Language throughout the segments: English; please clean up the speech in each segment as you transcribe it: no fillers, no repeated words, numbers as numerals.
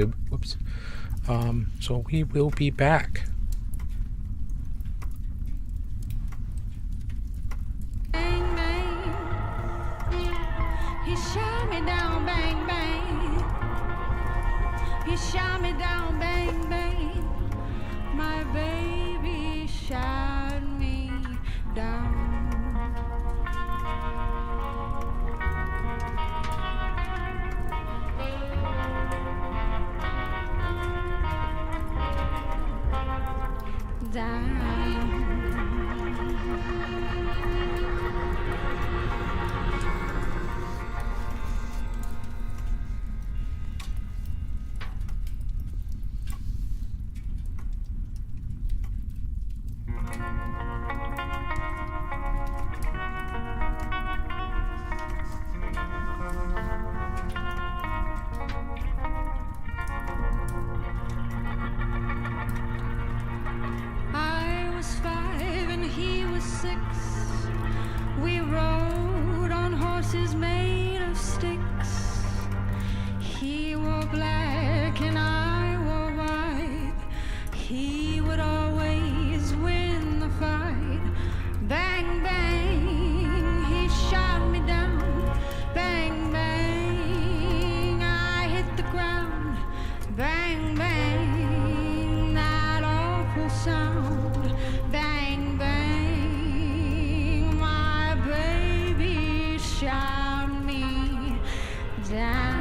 Whoops. So we will be back. Bang, bang. He shot me down, bang, bang. He shot me down, bang, bang. My baby shot me down. I was 5 and he was 6. We rode on horses made of sticks. He wore black and I wore white. He would always win the fight. Bang, bang, he shot me down. Bang, bang, I hit the ground. Bang, bang, that awful sound. Bang, bang, my baby shot me down.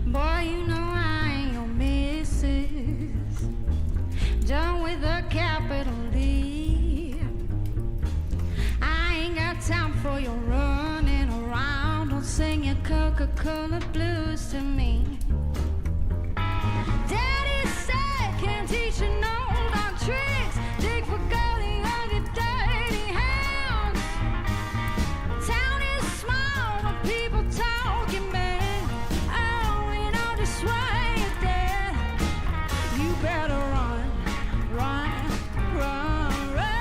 Boy, you know I ain't your missus. Done with a capital D. I ain't got time for your running around. Don't sing your Coca-Cola blues to me. Daddy said can't teach you no dark tricks. Dig for gold in your dirty hands. Town is small, but people talking bad. Oh, we know just why you're dead. You better run, run, run, run.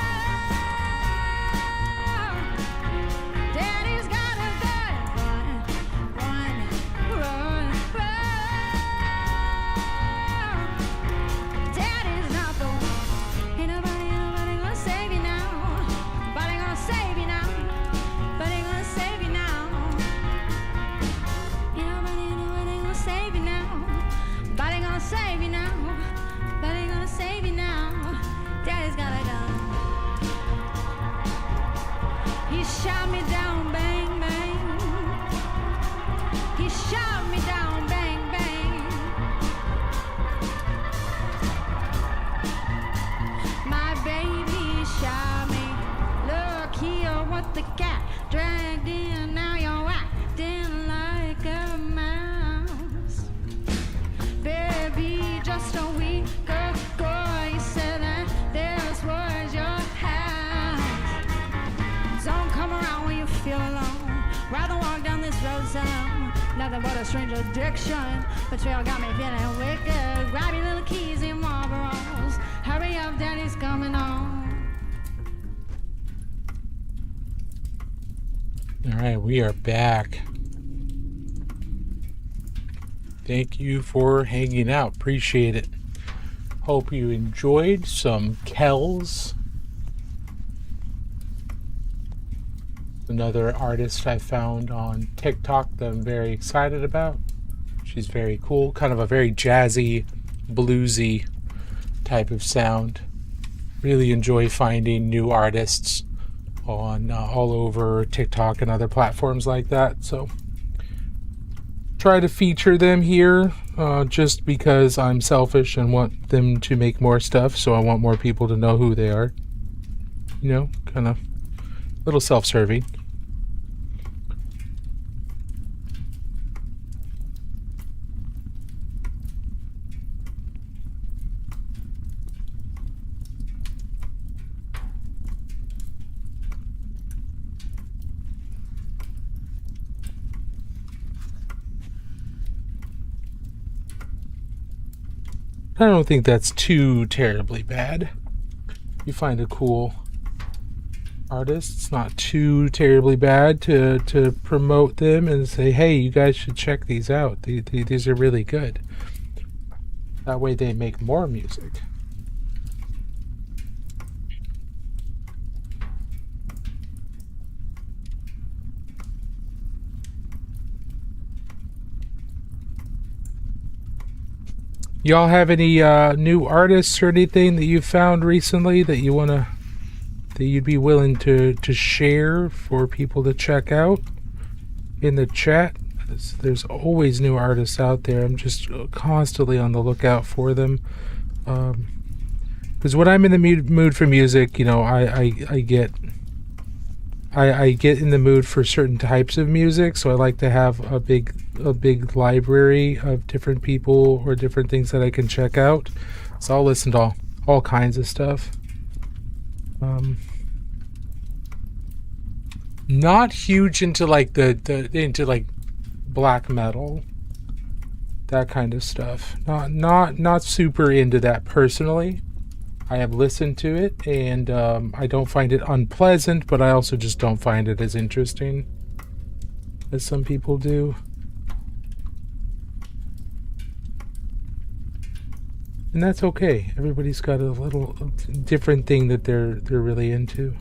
Daddy's got a gun. Run, run, run, run. Daddy's not the one. Ain't nobody gonna save you now. Nobody gonna save you now. Nobody gonna save you now. Ain't nobody gonna save you now. Nobody gonna save you now. Nobody gonna save you now. Daddy's got a gun. He shot me down, bang, bang. He shot me down, bang, bang. My baby shot me. Look here, what the cat dragged in. Now you're acting like a mouse. Baby, just a week ago, you said that this was your house. Don't come around when you feel alone. Rather walk down this road alone. Nothing but a strange addiction. Betrayal got me feeling wicked. Grab your little keys and Marlboros. Hurry up, Daddy's coming home. All right, we are back. Thank you for hanging out. Appreciate it. Hope you enjoyed some Kells. Another artist I found on TikTok that I'm very excited about. She's very cool, kind of a very jazzy, bluesy type of sound. Really enjoy finding new artists on all over TikTok and other platforms like that. So try to feature them here just because I'm selfish and want them to make more stuff. So I want more people to know who they are. You know, kind of a little self-serving. I don't think that's too terribly bad. You find a cool artist, it's not too terribly bad to promote them and say, hey, you guys should check these out. These are really good. That way they make more music. Y'all have any new artists or anything that you found recently that you'd be willing to share for people to check out in the chat? There's always new artists out there. I'm just constantly on the lookout for them. Because when I'm in the mood for music, you know, I get in the mood for certain types of music, so I like to have a big library of different people or different things that I can check out. So I'll listen to all kinds of stuff. Not huge into like into like black metal, that kind of stuff. Not super into that personally. I have listened to it, and I don't find it unpleasant, but I also just don't find it as interesting as some people do. And that's okay. Everybody's got a little different thing that they're really into.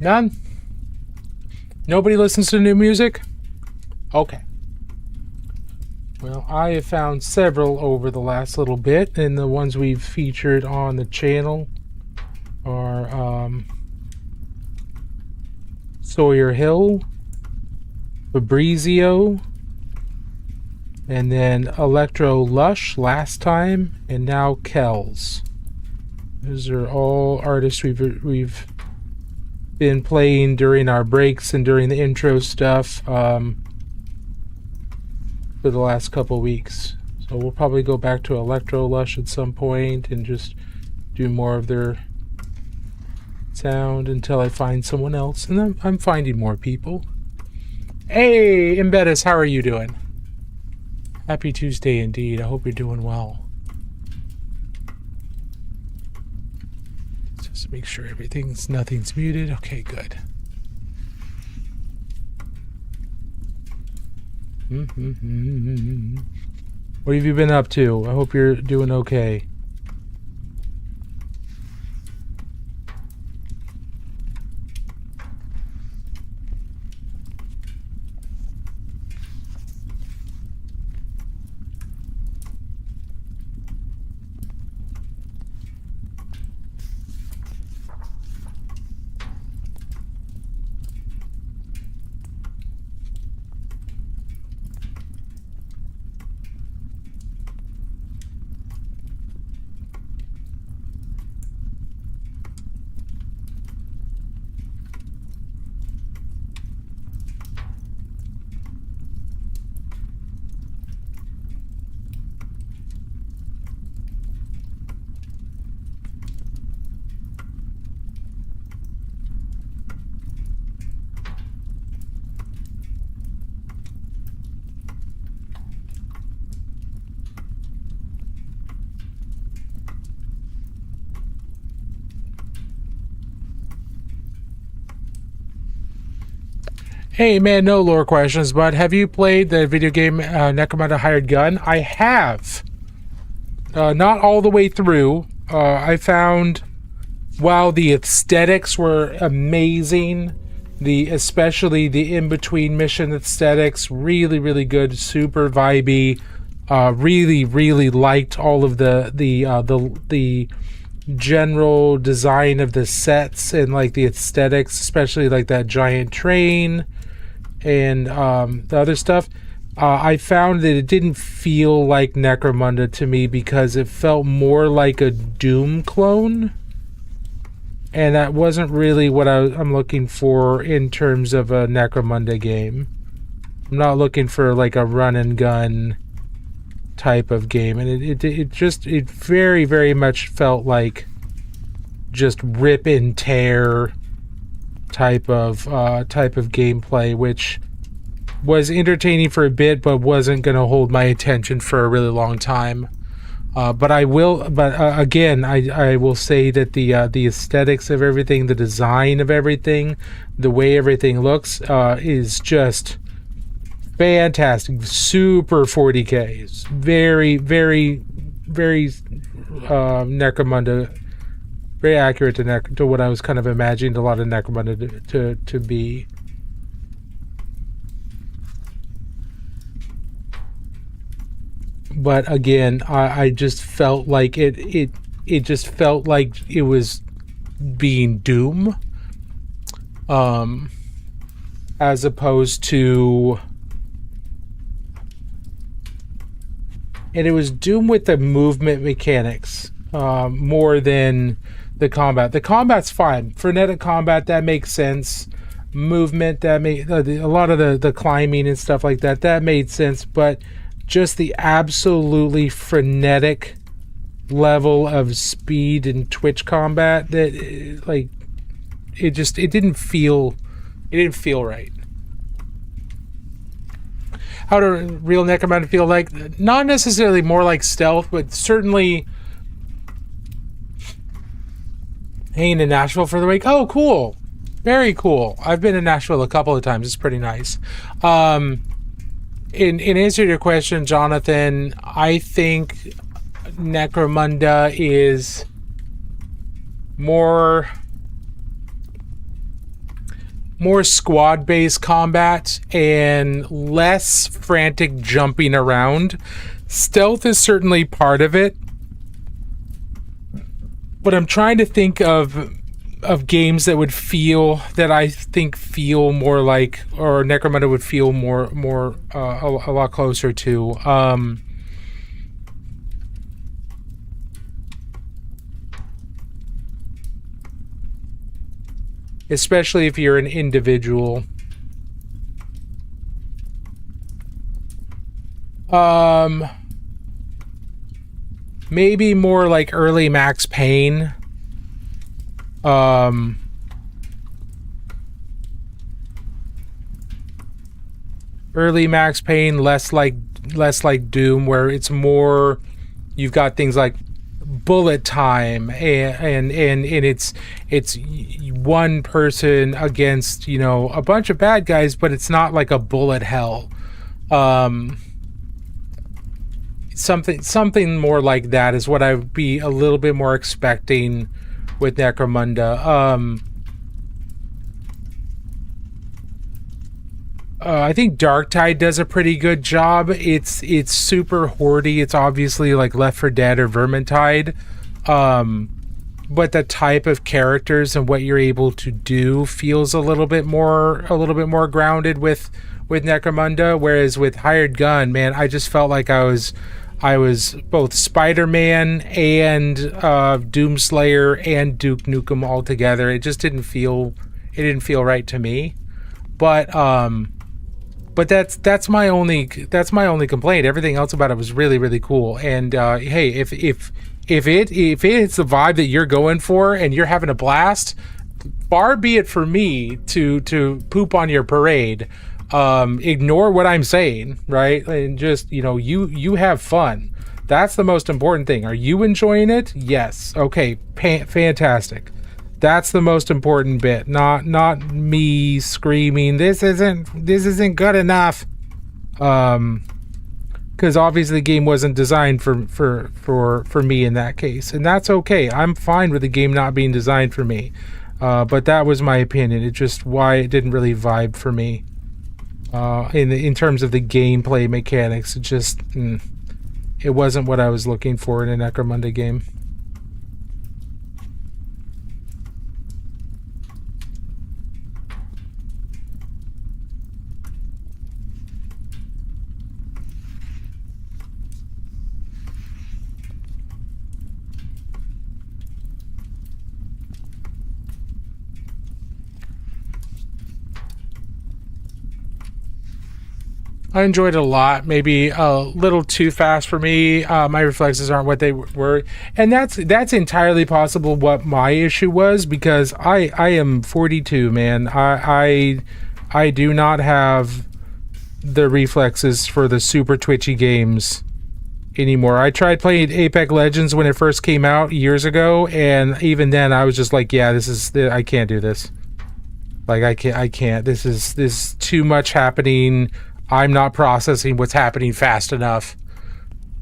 None? Nobody listens to new music? Okay. Well, I have found several over the last little bit, and the ones we've featured on the channel are Sawyer Hill, Fabrizio, and then Electro Lush last time, and now Kells. Those are all artists we've been playing during our breaks and during the intro stuff for the last couple weeks. So we'll probably go back to Electro Lush at some point and just do more of their sound until I find someone else. And I'm finding more people. Hey, Embeddis, how are you doing? Happy Tuesday indeed. I hope you're doing well. Just make sure nothing's muted. Okay, good. What have you been up to? I hope you're doing okay. Hey man, no lore questions, but have you played the video game Necromunda Hired Gun? I have. Not all the way through. I found while the aesthetics were amazing, especially the in-between mission aesthetics, really, really good, super vibey. Really, really liked all of the general design of the sets and like the aesthetics, especially like that giant train and the other stuff. I found that it didn't feel like Necromunda to me because it felt more like a Doom clone, and that wasn't really what I'm looking for in terms of a Necromunda game. I'm not looking for like a run and gun type of game, and it very, very much felt like just rip and tear type of gameplay, which was entertaining for a bit, but wasn't going to hold my attention for a really long time. But I will say that the aesthetics of everything, the design of everything, the way everything looks, is just fantastic. Super 40K. It's very, very, very Necromunda. Very accurate to what I was kind of imagining a lot of Necromunda to be. But again, I just felt like it just felt like it was being Doom, as opposed to, and it was Doom with the movement mechanics more than the combat. The combat's fine. Frenetic combat, that makes sense. Movement, that made a lot of the climbing and stuff like that made sense. But just the absolutely frenetic level of speed and twitch combat, that like it didn't feel right. How do real Necromunda feel like? Not necessarily more like stealth, but certainly hanging in Nashville for the week. Oh, cool. Very cool. I've been in Nashville a couple of times. It's pretty nice. In answer to your question, Jonathan, I think Necromunda is more squad-based combat and less frantic jumping around. Stealth is certainly part of it, but I'm trying to think of games that would feel more like, or Necromunda would feel a lot closer to. Especially if you're an individual. Maybe more like early Max Payne. Early Max Payne, less like Doom, where it's more, you've got things like bullet time and it's one person against, a bunch of bad guys, but it's not like a bullet hell. Something more like that is what I would be a little bit more expecting with Necromunda. I think Darktide does a pretty good job. It's super hordy. It's obviously like Left 4 Dead or Vermintide, but the type of characters and what you're able to do feels a little bit more grounded with Necromunda. Whereas with Hired Gun, man, I just felt like I was both Spider-Man and Doomslayer and Duke Nukem all together. It just didn't feel right to me. But that's my only complaint. Everything else about it was really, really cool. And hey, if it's the vibe that you're going for and you're having a blast, far be it for me to poop on your parade. Ignore what I'm saying, right? And just, you have fun. That's the most important thing. Are you enjoying it? Yes. Okay. Fantastic. That's the most important bit. Not me screaming, this isn't good enough. Because obviously the game wasn't designed for me in that case, and that's okay. I'm fine with the game not being designed for me, but that was my opinion. It's just why it didn't really vibe for me in terms of the gameplay mechanics. It just it wasn't what I was looking for in a Necromunda game. I enjoyed it a lot. Maybe a little too fast for me. My reflexes aren't what they were, and that's entirely possible. What my issue was, because I am 42, man. I do not have the reflexes for the super twitchy games anymore. I tried playing Apex Legends when it first came out years ago, and even then I was just like, yeah, I can't do this. Like I can't. This is too much happening. I'm not processing what's happening fast enough.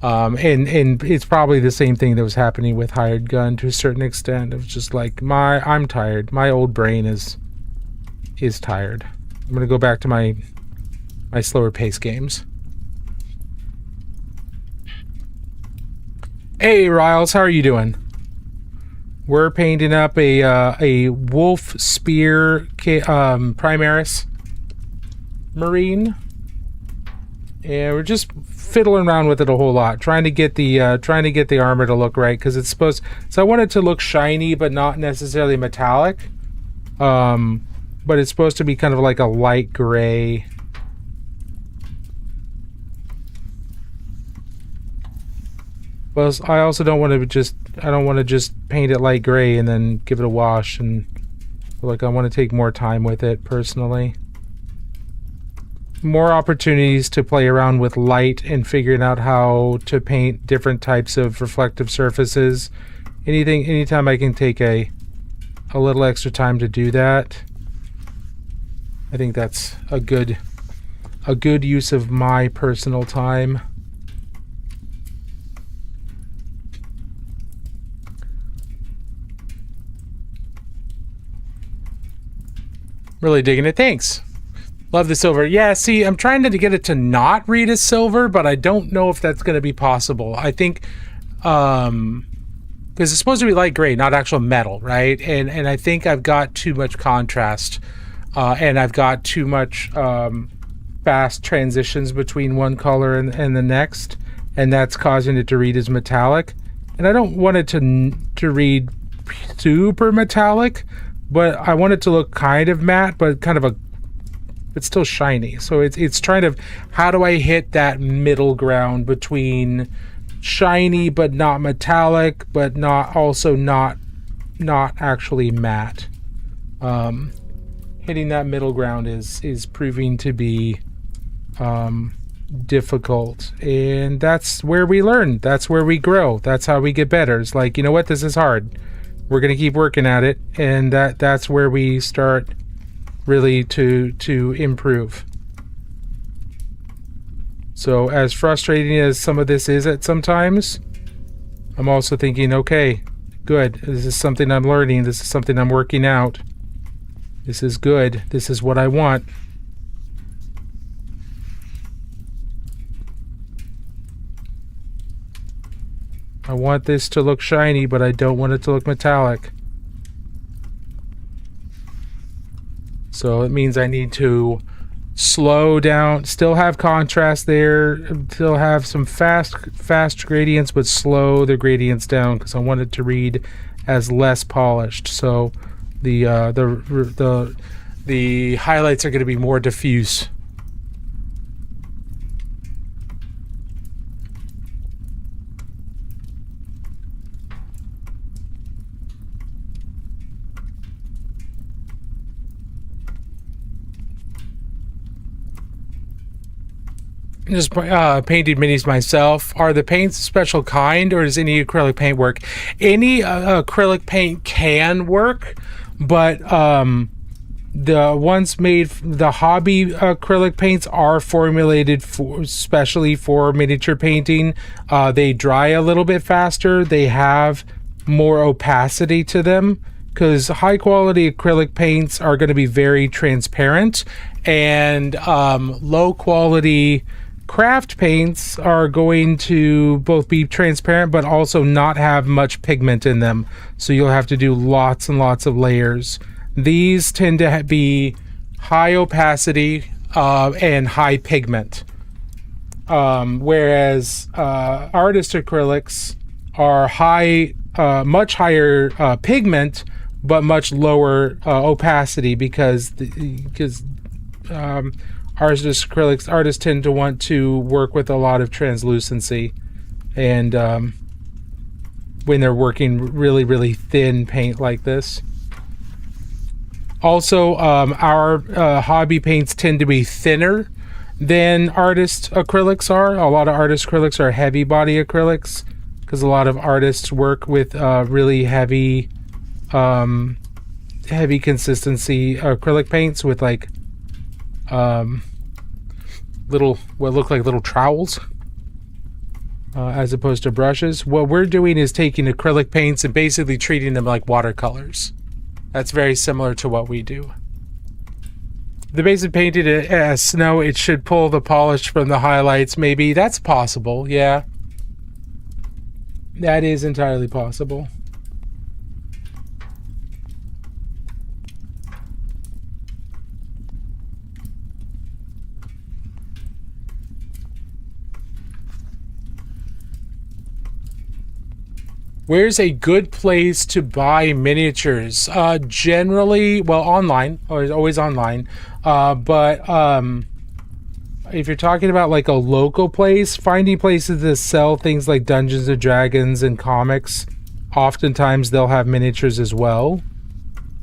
And it's probably the same thing that was happening with Hired Gun to a certain extent. It was just like I'm tired. My old brain is tired. I'm gonna go back to my slower pace games. Hey Riles, how are you doing? We're painting up a Wolf Spear Primaris Marine. And we're just fiddling around with it a whole lot, trying to get the armor to look right, because it's supposed. So I want it to look shiny, but not necessarily metallic. But it's supposed to be kind of like a light gray. Well, I also don't want to just. I don't want to just paint it light gray and then give it a wash. And like I want to take more time with it personally. More opportunities to play around with light and figuring out how to paint different types of reflective surfaces. Anytime I can take a little extra time to do that, I think that's a good use of my personal time. Really digging it. Thanks. Love the silver. Yeah, see, I'm trying to get it to not read as silver, but I don't know if that's going to be possible. I think, because it's supposed to be light gray, not actual metal, right? And I think I've got too much contrast, and I've got too much fast transitions between one color and the next, and that's causing it to read as metallic. And I don't want it to read super metallic, but I want it to look kind of matte, but kind of it's still shiny. So it's trying to, how do I hit that middle ground between shiny but not metallic, but not actually matte. Hitting that middle ground is proving to be difficult, and that's where we learn. That's where we grow. That's how we get better. It's like, you know what, this is hard. We're gonna keep working at it, and that's where we start really to improve. So as frustrating as some of this is at sometimes, I'm also thinking, okay, good. This is something I'm learning. This is something I'm working out. This is good. This is what I want. I want this to look shiny, but I don't want it to look metallic. So it means I need to slow down, still have contrast there, still have some fast gradients, but slow the gradients down because I want it to read as less polished. So the highlights are going to be more diffuse. Just painted minis myself. Are the paints a special kind, or does any acrylic paint work? Any acrylic paint can work. but the ones made, the hobby acrylic paints are formulated for especially for miniature painting. They dry a little bit faster. They have more opacity to them because high quality acrylic paints are going to be very transparent, and low quality craft paints are going to both be transparent but also not have much pigment in them, so you'll have to do lots and lots of layers. These tend to be high opacity and high pigment, whereas artist acrylics are much higher pigment but much lower opacity because artists tend to want to work with a lot of translucency, and when they're working really, really thin paint like this. Also, our hobby paints tend to be thinner than artist acrylics are. A lot of artist acrylics are heavy body acrylics because a lot of artists work with really heavy consistency acrylic paints with like little, what look like little trowels, as opposed to brushes. What we're doing is taking acrylic paints and basically treating them like watercolors. That's very similar to what we do. The basic painted as snow, it should pull the polish from the highlights. Maybe that's possible. Yeah, that is entirely possible. Where's a good place to buy miniatures? Generally, well, online, or always online. But if you're talking about like a local place, finding places that sell things like Dungeons and Dragons and comics, oftentimes they'll have miniatures as well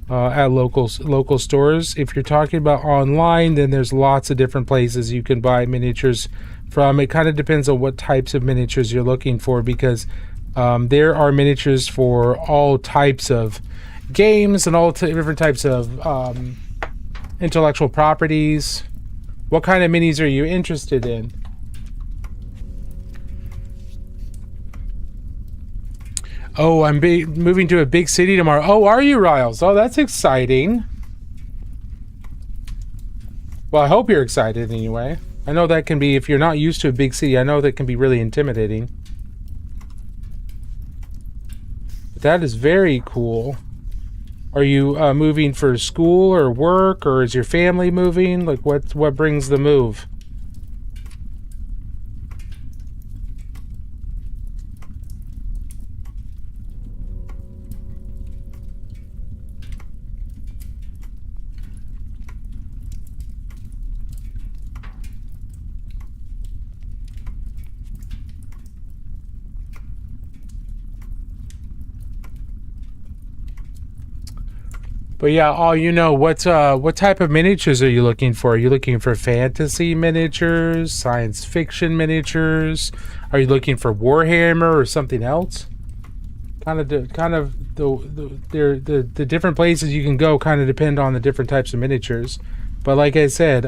at local stores. If you're talking about online, then there's lots of different places you can buy miniatures from. It kind of depends on what types of miniatures you're looking for, because there are miniatures for all types of games and all different types of intellectual properties. What kind of minis are you interested in? Oh, I'm moving to a big city tomorrow. Oh, are you, Riles? Oh, that's exciting. Well, I hope you're excited anyway. I know that can be, if you're not used to a big city, I know that can be really intimidating. That is very cool. Are you moving for school or work, or is your family moving? Like, what brings the move? But yeah, what type of miniatures are you looking for? Are you looking for fantasy miniatures, science fiction miniatures? Are you looking for Warhammer or something else? The different places you can go kind of depend on the different types of miniatures. But like I said,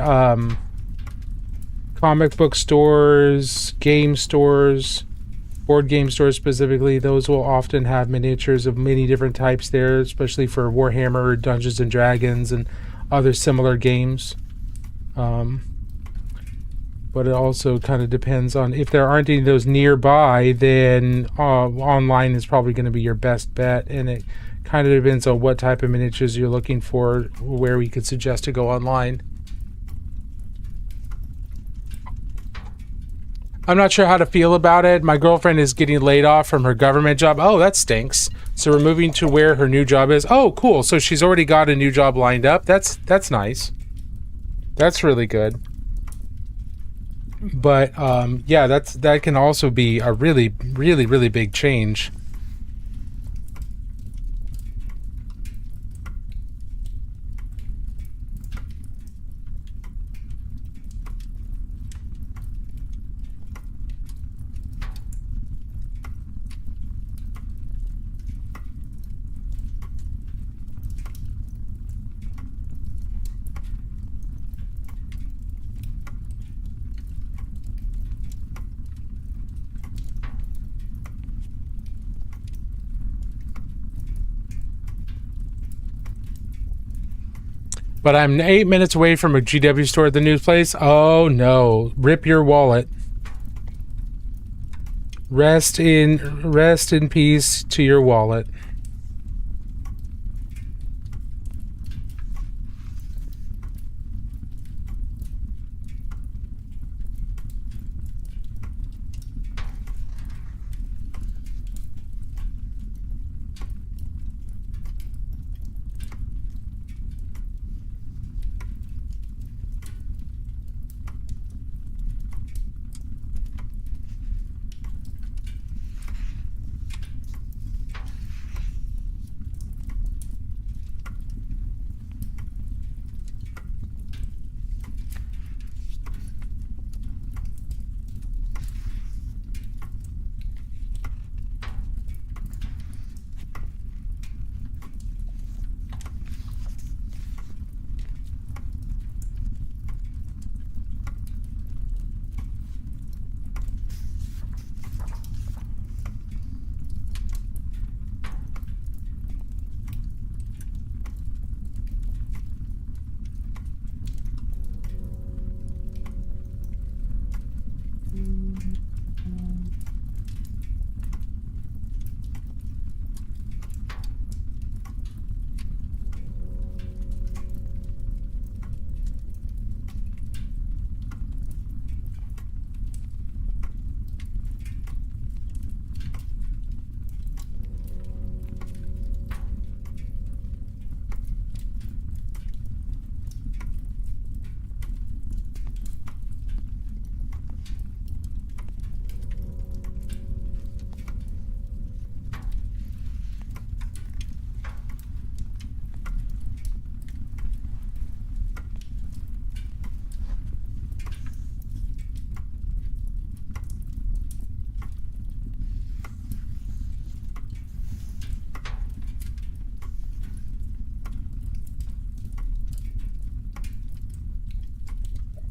comic book stores, game stores, board game stores specifically, those will often have miniatures of many different types there, especially for Warhammer, Dungeons and Dragons, and other similar games. But it also kind of depends on, if there aren't any of those nearby, then online is probably going to be your best bet, and it kind of depends on what type of miniatures you're looking for, where we could suggest to go online. I'm not sure how to feel about it. My girlfriend is getting laid off from her government job. Oh, that stinks. So we're moving to where her new job is. Oh, cool. So she's already got a new job lined up. That's nice. That's really good. But yeah, that can also be a really, really, really big change. But I'm 8 minutes away from a GW store at the new place. Oh no. Rip your wallet. Rest in peace to your wallet.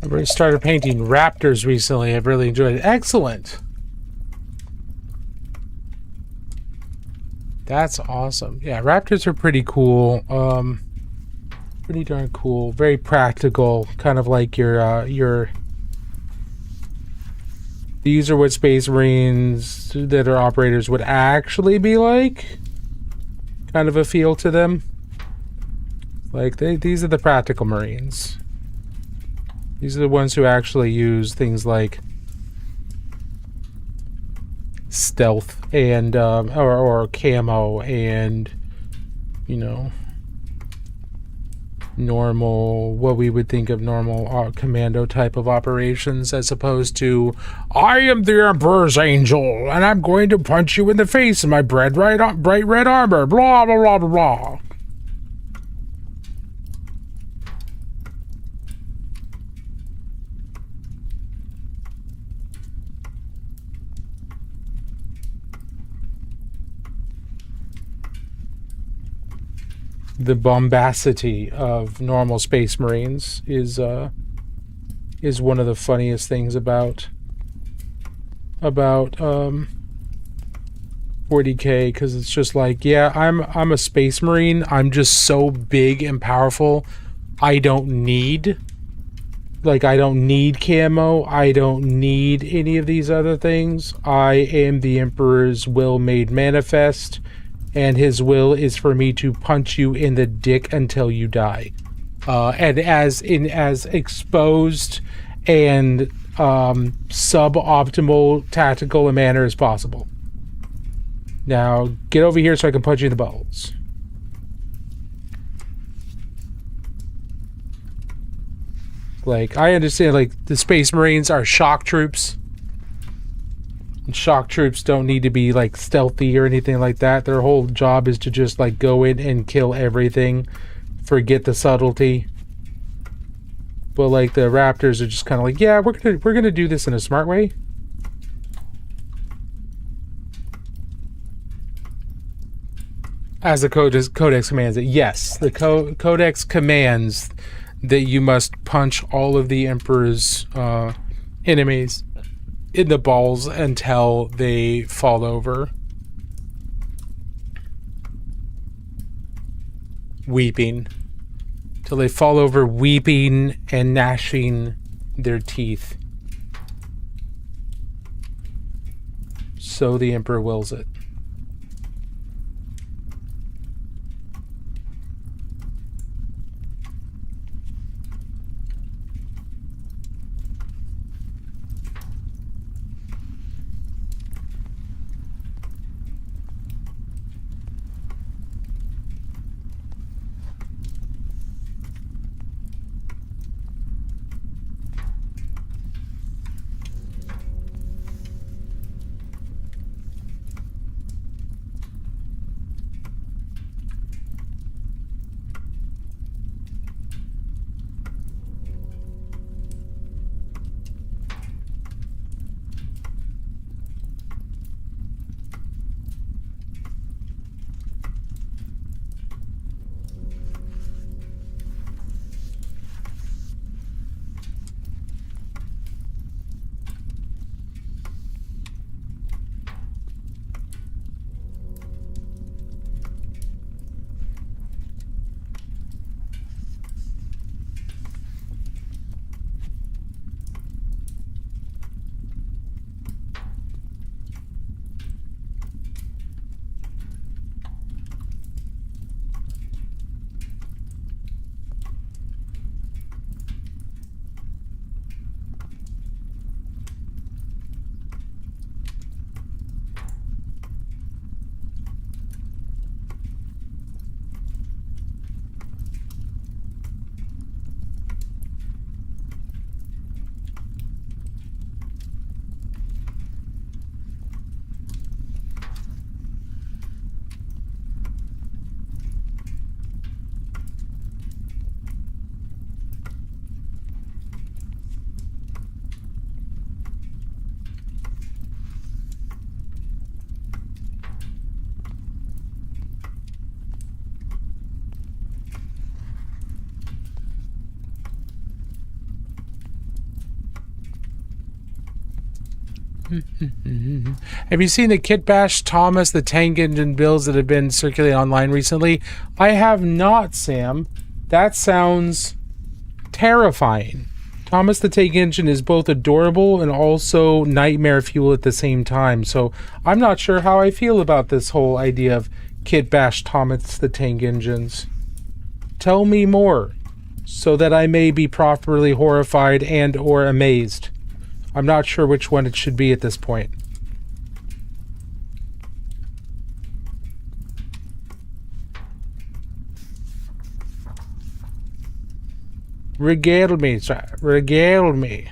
I've already started painting raptors recently. I've really enjoyed it. Excellent. That's awesome. Yeah, raptors are pretty cool. Pretty darn cool. Very practical. Kind of like your these are what Space Marines that are operators would actually be like. Kind of a feel to them. Like these are the practical Marines. These are the ones who actually use things like stealth and or camo and, you know, normal, what we would think of normal commando type of operations, as opposed to, I am the Emperor's angel and I'm going to punch you in the face in my bright red armor, blah blah blah blah blah. The bombacity of normal Space Marines is one of the funniest things about 40K, because it's just like, yeah, I'm a Space Marine. I'm just so big and powerful. I don't need camo. I don't need any of these other things. I am the Emperor's will made manifest. And his will is for me to punch you in the dick until you die, and as exposed and suboptimal tactical a manner as possible. Now get over here so I can punch you in the balls. Like, I understand, like, the Space Marines are shock troops. And shock troops don't need to be like stealthy or anything like that. Their whole job is to just like go in and kill everything, forget the subtlety. But like the Raptors are just kind of like, yeah, we're gonna do this in a smart way. As the Codex commands it. Yes, the Codex commands that you must punch all of the Emperor's enemies in the balls until they fall over, weeping, till they fall over weeping and gnashing their teeth. So the Emperor wills it. Have you seen the Kit Bash Thomas the Tank Engine builds that have been circulating online recently? I have not, Sam. That sounds terrifying. Thomas the Tank Engine is both adorable and also nightmare fuel at the same time. So I'm not sure how I feel about this whole idea of Kit Bash Thomas the Tank Engines. Tell me more so that I may be properly horrified and or amazed. I'm not sure which one it should be at this point. Regale me, sir. Regale me.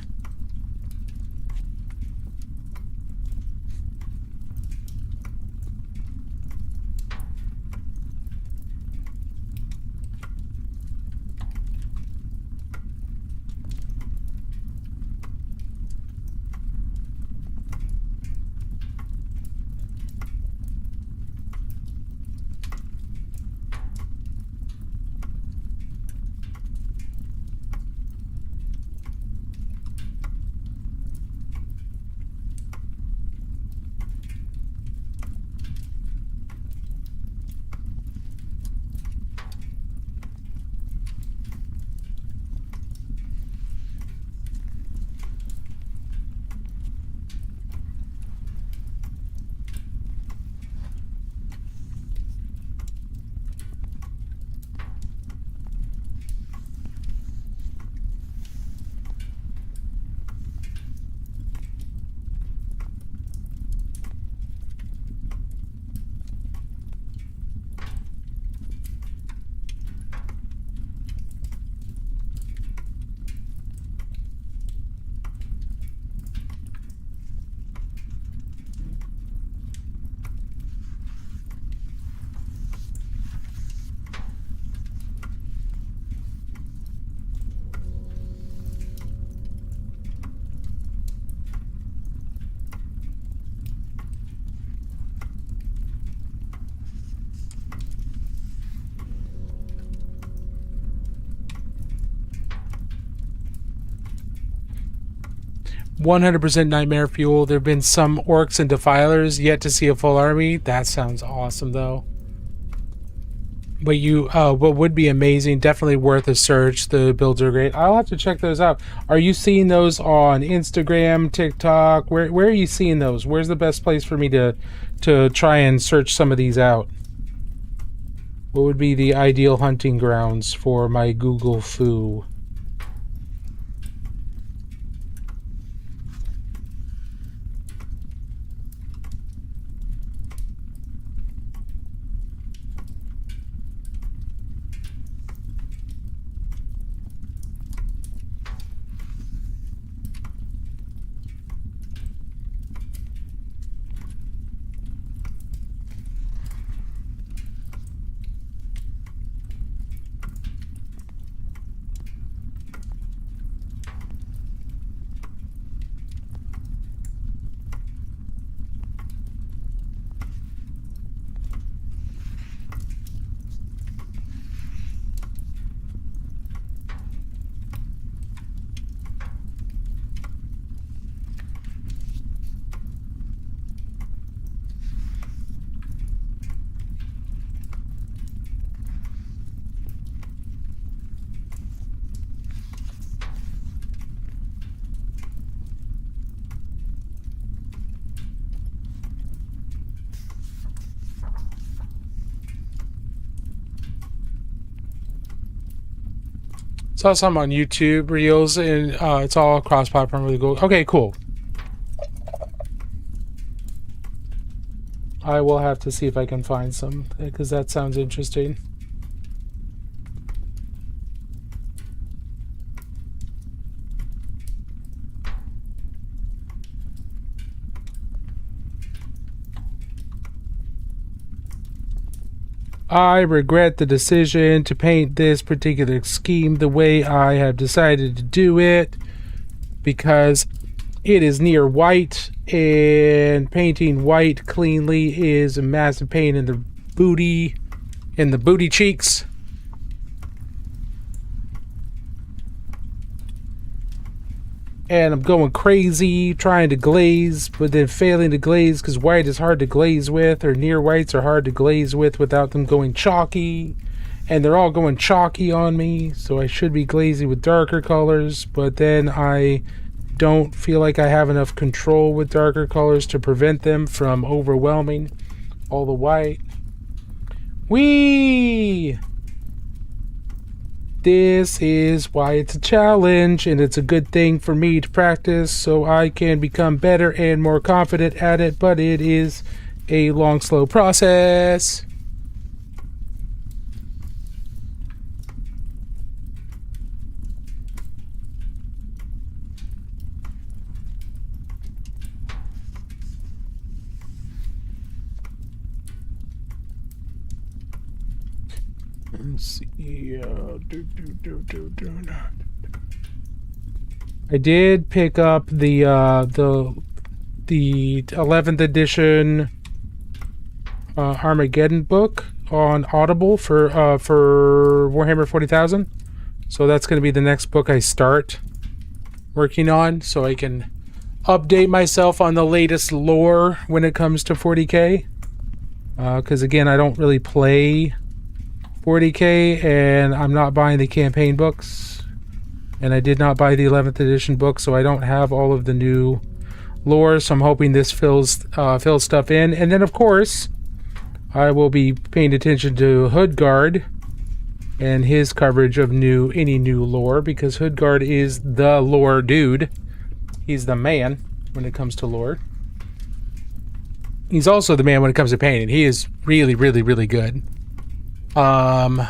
"100% nightmare fuel. There have been some orcs and defilers, yet to see a full army." That sounds awesome, though. But what would be amazing, definitely worth a search. The builds are great. I'll have to check those out. Are you seeing those on Instagram, TikTok? Where are you seeing those? Where's the best place for me to try and search some of these out? What would be the ideal hunting grounds for my Google Foo? Saw some on YouTube Reels, and it's all cross-platform with Google. Okay, cool. I will have to see if I can find some, because that sounds interesting. I regret the decision to paint this particular scheme the way I have decided to do it, because it is near white, and painting white cleanly is a massive pain in the booty cheeks. And I'm going crazy trying to glaze, but then failing to glaze because white is hard to glaze with, or near whites are hard to glaze with without them going chalky. And they're all going chalky on me, so I should be glazing with darker colors, but then I don't feel like I have enough control with darker colors to prevent them from overwhelming all the white. Whee! This is why it's a challenge, and it's a good thing for me to practice so I can become better and more confident at it, but it is a long, slow process. Let's see. I did pick up the 11th edition Armageddon book on Audible for Warhammer 40,000. So that's going to be the next book I start working on, so I can update myself on the latest lore when it comes to 40k. Because again, I don't really play 40k, and I'm not buying the campaign books, and I did not buy the 11th edition book, so I don't have all of the new lore. So I'm hoping this fills stuff in, and then of course I will be paying attention to Hoodguard and his coverage of any new lore, because Hoodguard is the lore dude. He's the man when it comes to lore. He's also the man when it comes to painting. He is really, really, really good. Yeah.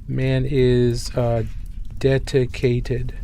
Man is dedicated.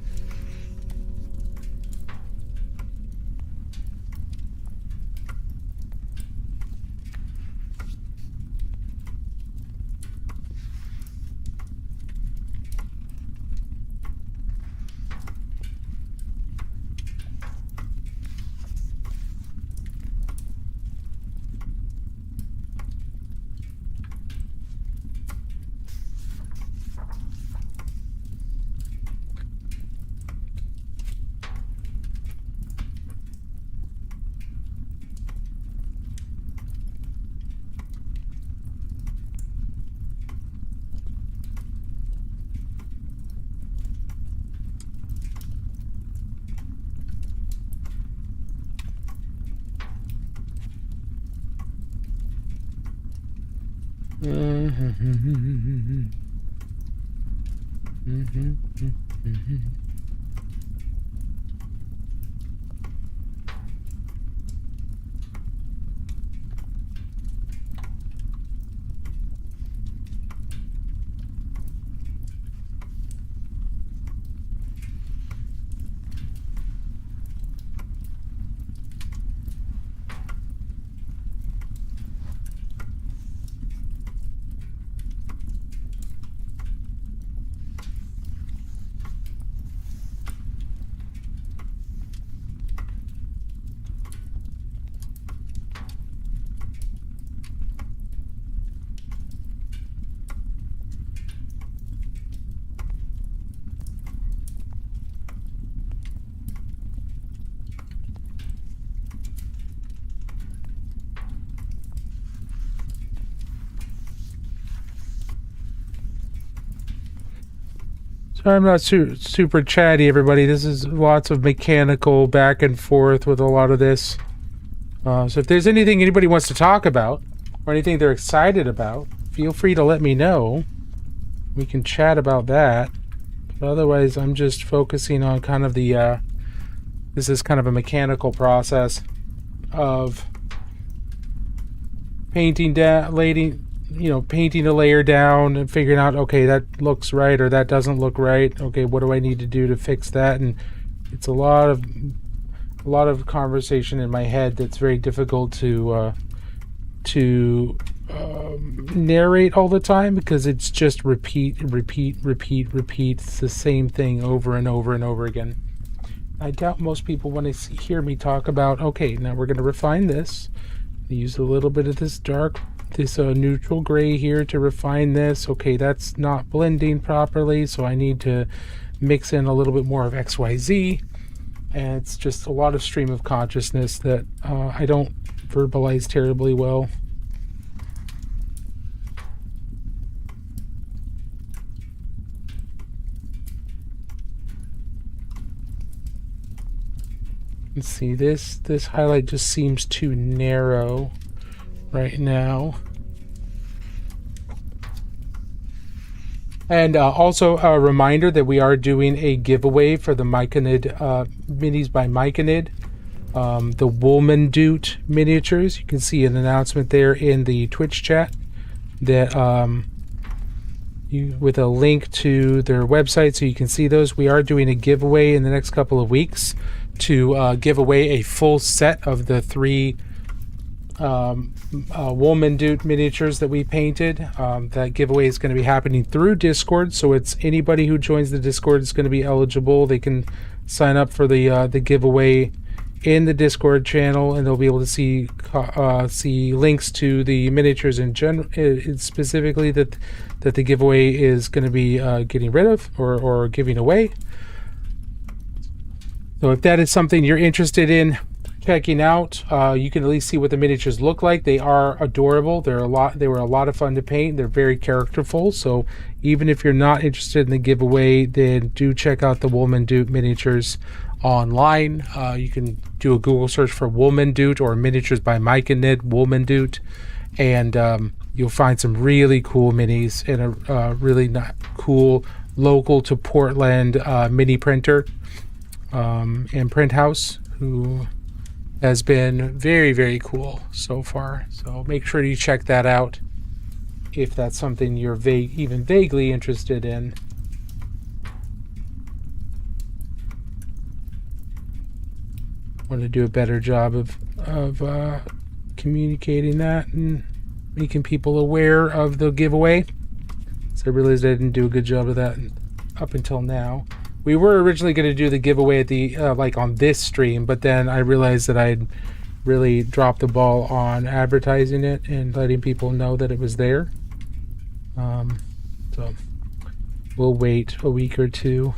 Sorry, I'm not super chatty, everybody. This is lots of mechanical back and forth with a lot of this. So if there's anything anybody wants to talk about, or anything they're excited about, feel free to let me know. We can chat about that. But otherwise, I'm just focusing on kind of the, this is kind of a mechanical process of painting down, painting a layer down and figuring out, okay, that looks right or that doesn't look right. Okay, what do I need to do to fix that? And it's a lot of conversation in my head that's very difficult to narrate all the time, because it's just repeat. It's the same thing over and over and over again. I doubt most people want to hear me talk about, okay, now we're going to refine this. Use a little bit of this neutral gray here to refine this. Okay, that's not blending properly, so I need to mix in a little bit more of XYZ. And it's just a lot of stream of consciousness that I don't verbalize terribly well. Let's see, this highlight just seems too narrow right now. And also a reminder that we are doing a giveaway for the Myconid minis by Myconid, the Woolman-Doot miniatures. You can see an announcement there in the Twitch chat that with a link to their website, so you can see those. We are doing a giveaway in the next couple of weeks to give away a full set of the 3 Woolman-Doot miniatures that we painted. That giveaway is going to be happening through Discord, so it's anybody who joins the Discord is going to be eligible. They can sign up for the giveaway in the Discord channel, and they'll be able to see links to the miniatures in general, specifically that the giveaway is going to be getting rid of or giving away. So if that is something you're interested in checking out, you can at least see what the miniatures look like. They are adorable. They were a lot of fun to paint. They're very characterful. So even if you're not interested in the giveaway, then do check out the Woolman-Doot miniatures online. You can do a Google search for Woolman-Doot or miniatures by Myconid Woolman-Doot, and you'll find some really cool minis and a really cool local to Portland mini printer and print house who has been very, very cool so far. So make sure you check that out if that's something you're even vaguely interested in. Want to do a better job of communicating that and making people aware of the giveaway. So I realized I didn't do a good job of that up until now. We were originally going to do the giveaway at the like on this stream, but then I realized that I'd really dropped the ball on advertising it and letting people know that it was there. So we'll wait a week or two.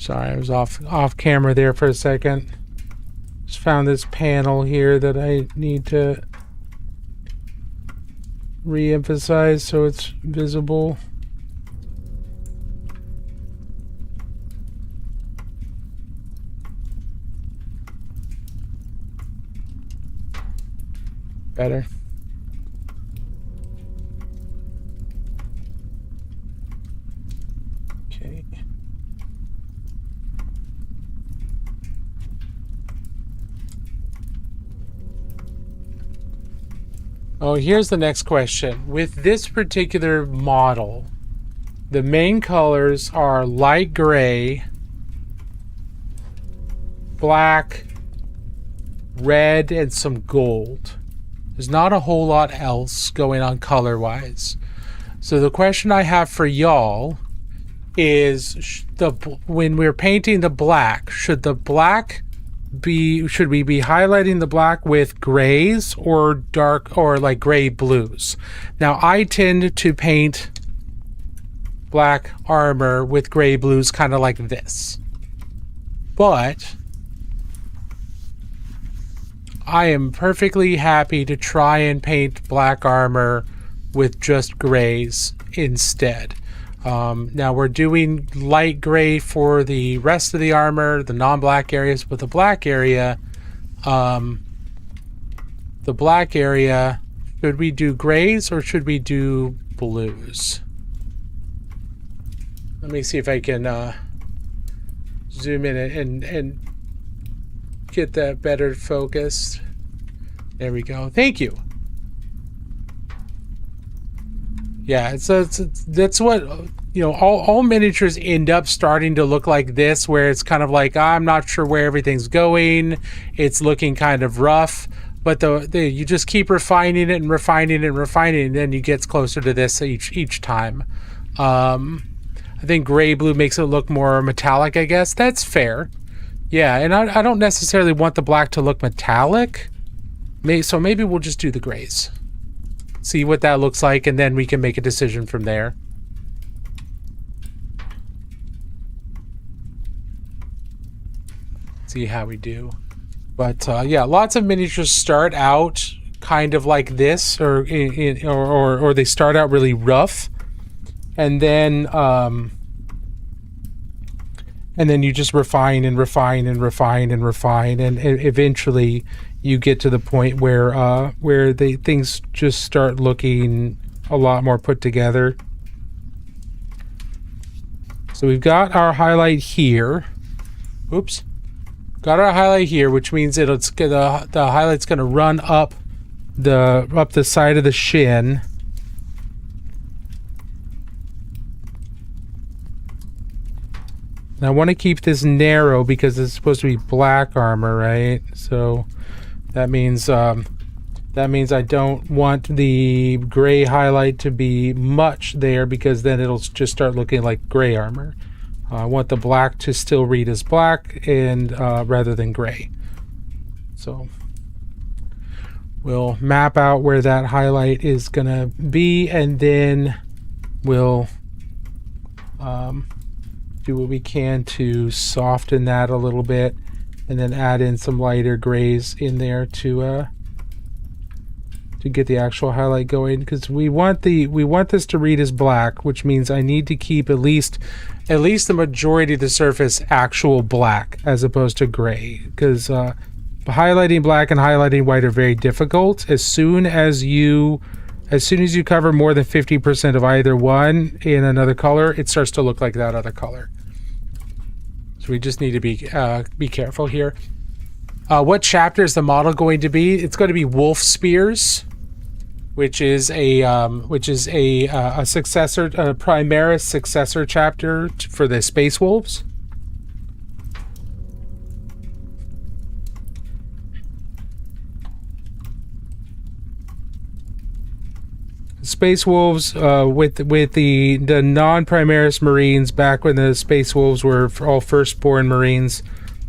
Sorry, I was off camera there for a second. Just found this panel here that I need to re-emphasize so it's visible. Better. Okay. Oh, here's the next question. With this particular model, the main colors are light gray, black, red, and some gold. There's not a whole lot else going on color-wise. So the question I have for y'all is, when we're painting the black, should we be highlighting the black with grays or dark or like gray blues? Now I tend to paint black armor with gray blues kind of like this. But I am perfectly happy to try and paint black armor with just grays instead. Now we're doing light gray for the rest of the armor, the non-black areas, but the black area, should we do grays or should we do blues? Let me see if I can zoom in and get that better focused. There we go. Thank you. Yeah, that's what, you know, all miniatures end up starting to look like this, where it's kind of like, I'm not sure where everything's going. It's looking kind of rough, but you just keep refining it and refining it and refining it, and then you get closer to this each time. I think gray blue makes it look more metallic, I guess. That's fair. Yeah, and I don't necessarily want the black to look metallic. So maybe we'll just do the grays. See what that looks like, and then we can make a decision from there. See how we do. But yeah, lots of miniatures start out kind of like this, or they start out really rough, and then you just refine and refine and refine and refine, and eventually you get to the point where things just start looking a lot more put together. So we've got our highlight here. Oops. Got our highlight here, which means the highlight's going to run up the side of the shin. And I want to keep this narrow because it's supposed to be black armor, right? So that means I don't want the gray highlight to be much there, because then it'll just start looking like gray armor. I want the black to still read as black and rather than gray. So we'll map out where that highlight is gonna be, and then we'll do what we can to soften that a little bit, and then add in some lighter grays in there to get the actual highlight going, because we want this to read as black, which means I need to keep at least the majority of the surface actual black as opposed to gray, because highlighting black and highlighting white are very difficult. As soon as you cover more than 50% of either one in another color, it starts to look like that other color. So we just need to be careful here. What chapter is the model going to be? It's going to be Wolf Spears, which is a successor, a Primaris successor chapter for the Space Wolves. Space Wolves, with the non-Primaris Marines, back when the Space Wolves were all firstborn Marines,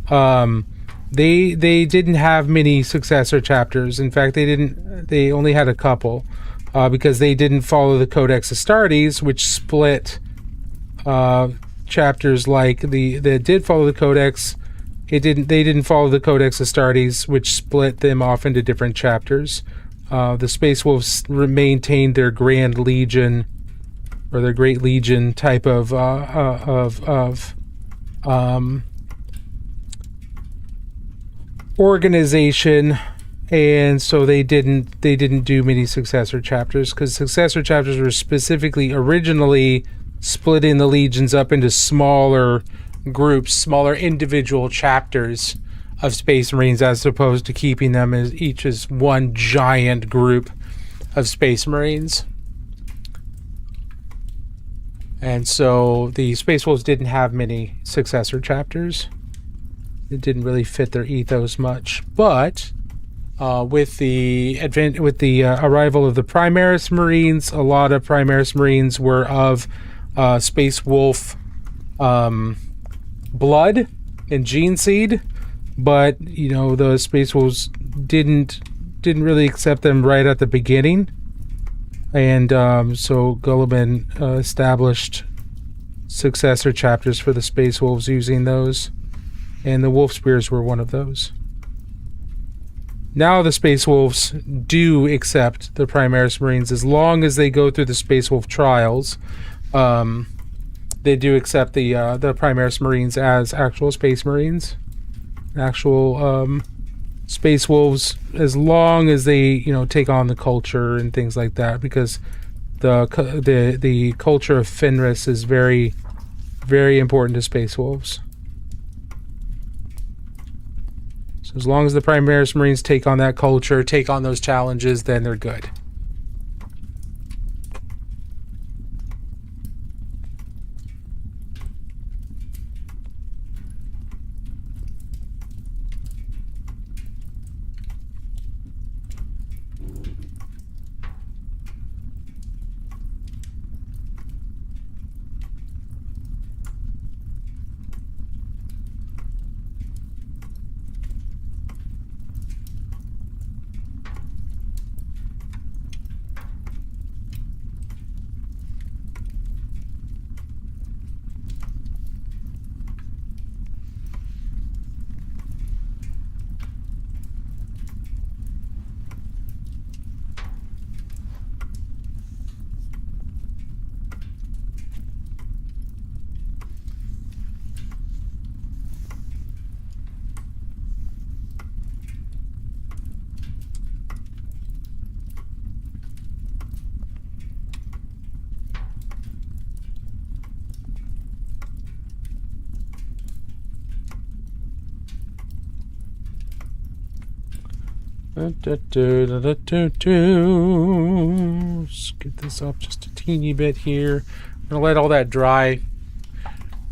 they didn't have many successor chapters. In fact, they only had a couple, because they didn't follow the Codex Astartes, which split chapters like that did follow the Codex. They didn't follow the Codex Astartes, which split them off into different chapters. The Space Wolves maintained their Grand Legion or their Great Legion type of organization, and so they didn't do many successor chapters, because successor chapters were specifically originally splitting the legions up into smaller groups, smaller individual chapters of Space Marines, as opposed to keeping them as each as one giant group of Space Marines. And so the Space Wolves didn't have many successor chapters. It didn't really fit their ethos much. But with the arrival of the Primaris Marines, a lot of Primaris Marines were of Space Wolf blood and gene seed, but the Space Wolves didn't really accept them right at the beginning, and so Guilliman established successor chapters for the Space Wolves using those, and the Wolf Spears were one of those. Now the Space Wolves do accept the Primaris Marines as long as they go through the Space Wolf trials. They do accept the Primaris Marines as actual Space Marines, actual Space Wolves, as long as they take on the culture and things like that, because the culture of Fenris is very, very important to Space Wolves. So as long as the Primaris Marines take on that culture, take on those challenges, then they're good. Let's get this up just a teeny bit here. I'm gonna let all that dry,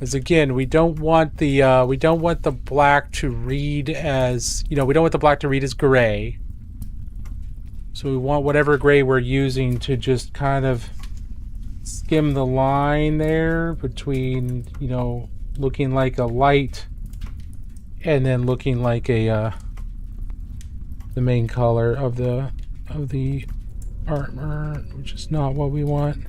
as again, we don't want the black to read as we don't want the black to read as gray. So we want whatever gray we're using to just kind of skim the line there between looking like a light and then looking like a the main color of the armor, which is not what we want.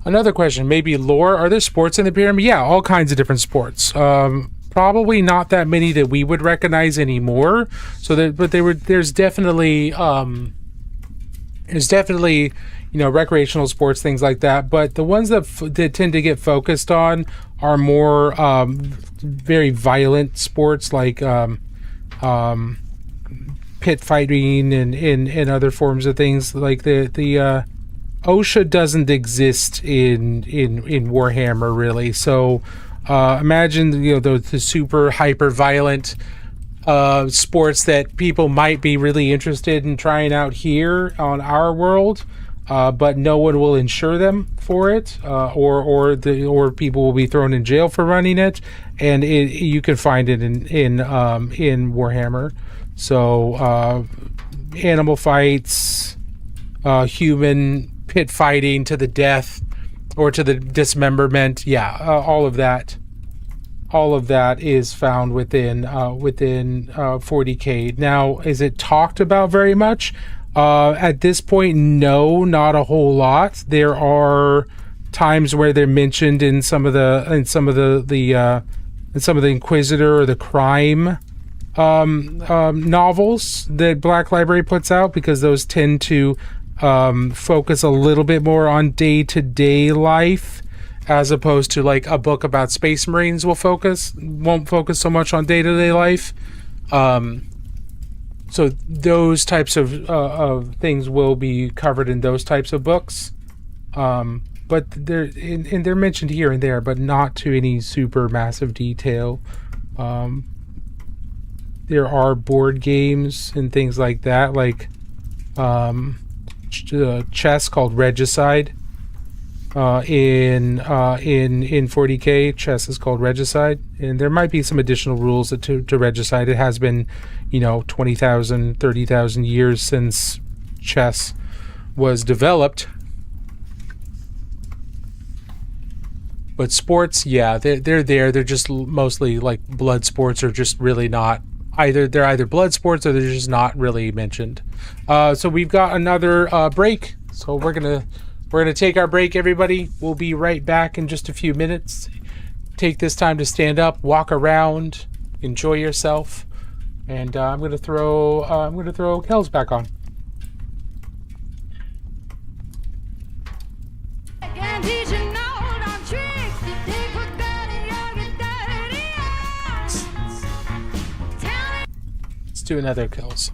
Another question, maybe lore. Are there sports in the pyramid? Yeah, all kinds of different sports. Probably not that many that we would recognize anymore. There's definitely recreational sports, things like that. But the ones that tend to get focused on are more very violent sports, like pit fighting and other forms of things like the OSHA doesn't exist in Warhammer really. So imagine the super hyper violent sports that people might be really interested in trying out here on our world, but no one will insure them for it, or people will be thrown in jail for running it, and you can find it in Warhammer. So animal fights, human pit fighting to the death or to the dismemberment, yeah, all of that is found within 40K. Now, is it talked about very much? At this point, no, not a whole lot. There are times where they're mentioned in some of the Inquisitor or the crime novels that Black Library puts out, because those tend to focus a little bit more on day-to-day life, as opposed to like a book about Space Marines won't focus so much on day-to-day life. So those types of things will be covered in those types of books. But they're mentioned here and there, but not to any super massive detail. There are board games and things like that, like chess called Regicide. In 40K, chess is called Regicide, and there might be some additional rules to Regicide. It has been, 20,000, 30,000 years since chess was developed. But sports, yeah, they're there. They're just mostly like blood sports, or just really not. They're either blood sports or they're just not really mentioned. So we've got another break. So we're gonna take our break, everybody. We'll be right back in just a few minutes. Take this time to stand up, walk around, enjoy yourself, and I'm gonna throw Kells back on. Can't teach you no darn tricks. You dig for gold and you'll get dirty hands. Tell me Let's do another Kells.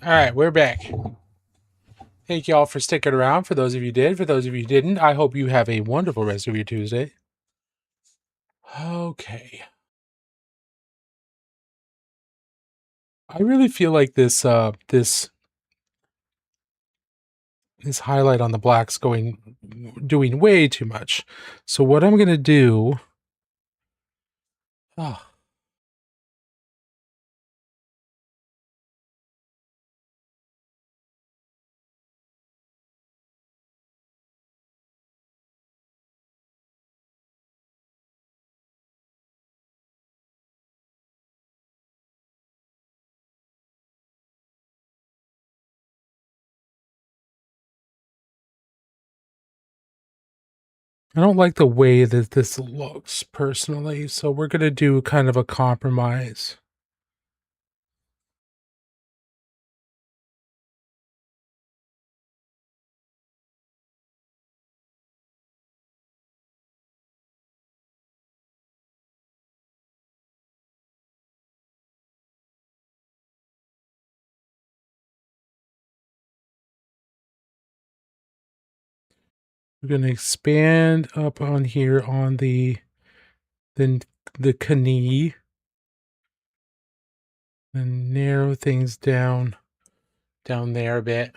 All right, we're back. Thank you all for sticking around. For those of you who did, for those of you who didn't, I hope you have a wonderful rest of your Tuesday. Okay. I really feel like this highlight on the black's doing way too much. So what I'm gonna do. Oh, I don't like the way that this looks personally, so we're gonna do kind of a compromise. We're gonna expand up on here on then the knee and narrow things down there a bit.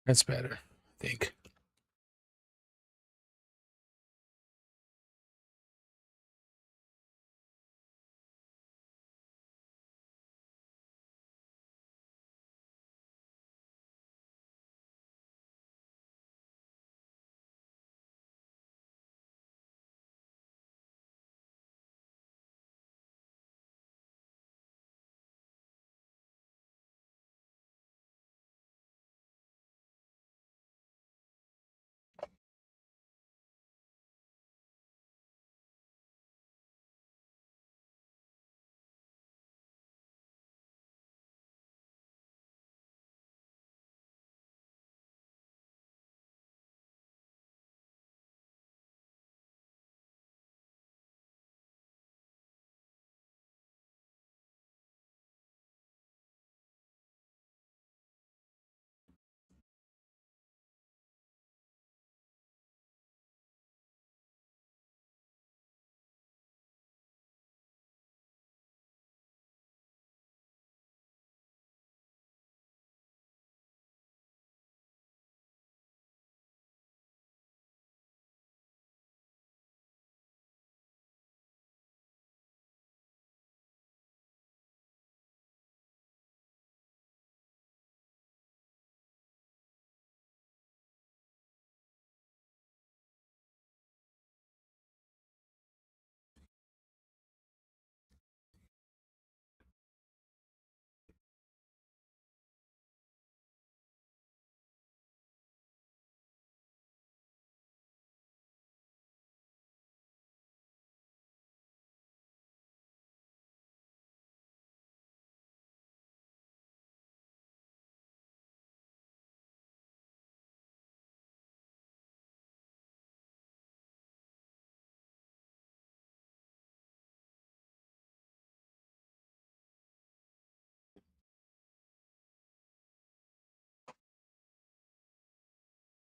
That's better, I think.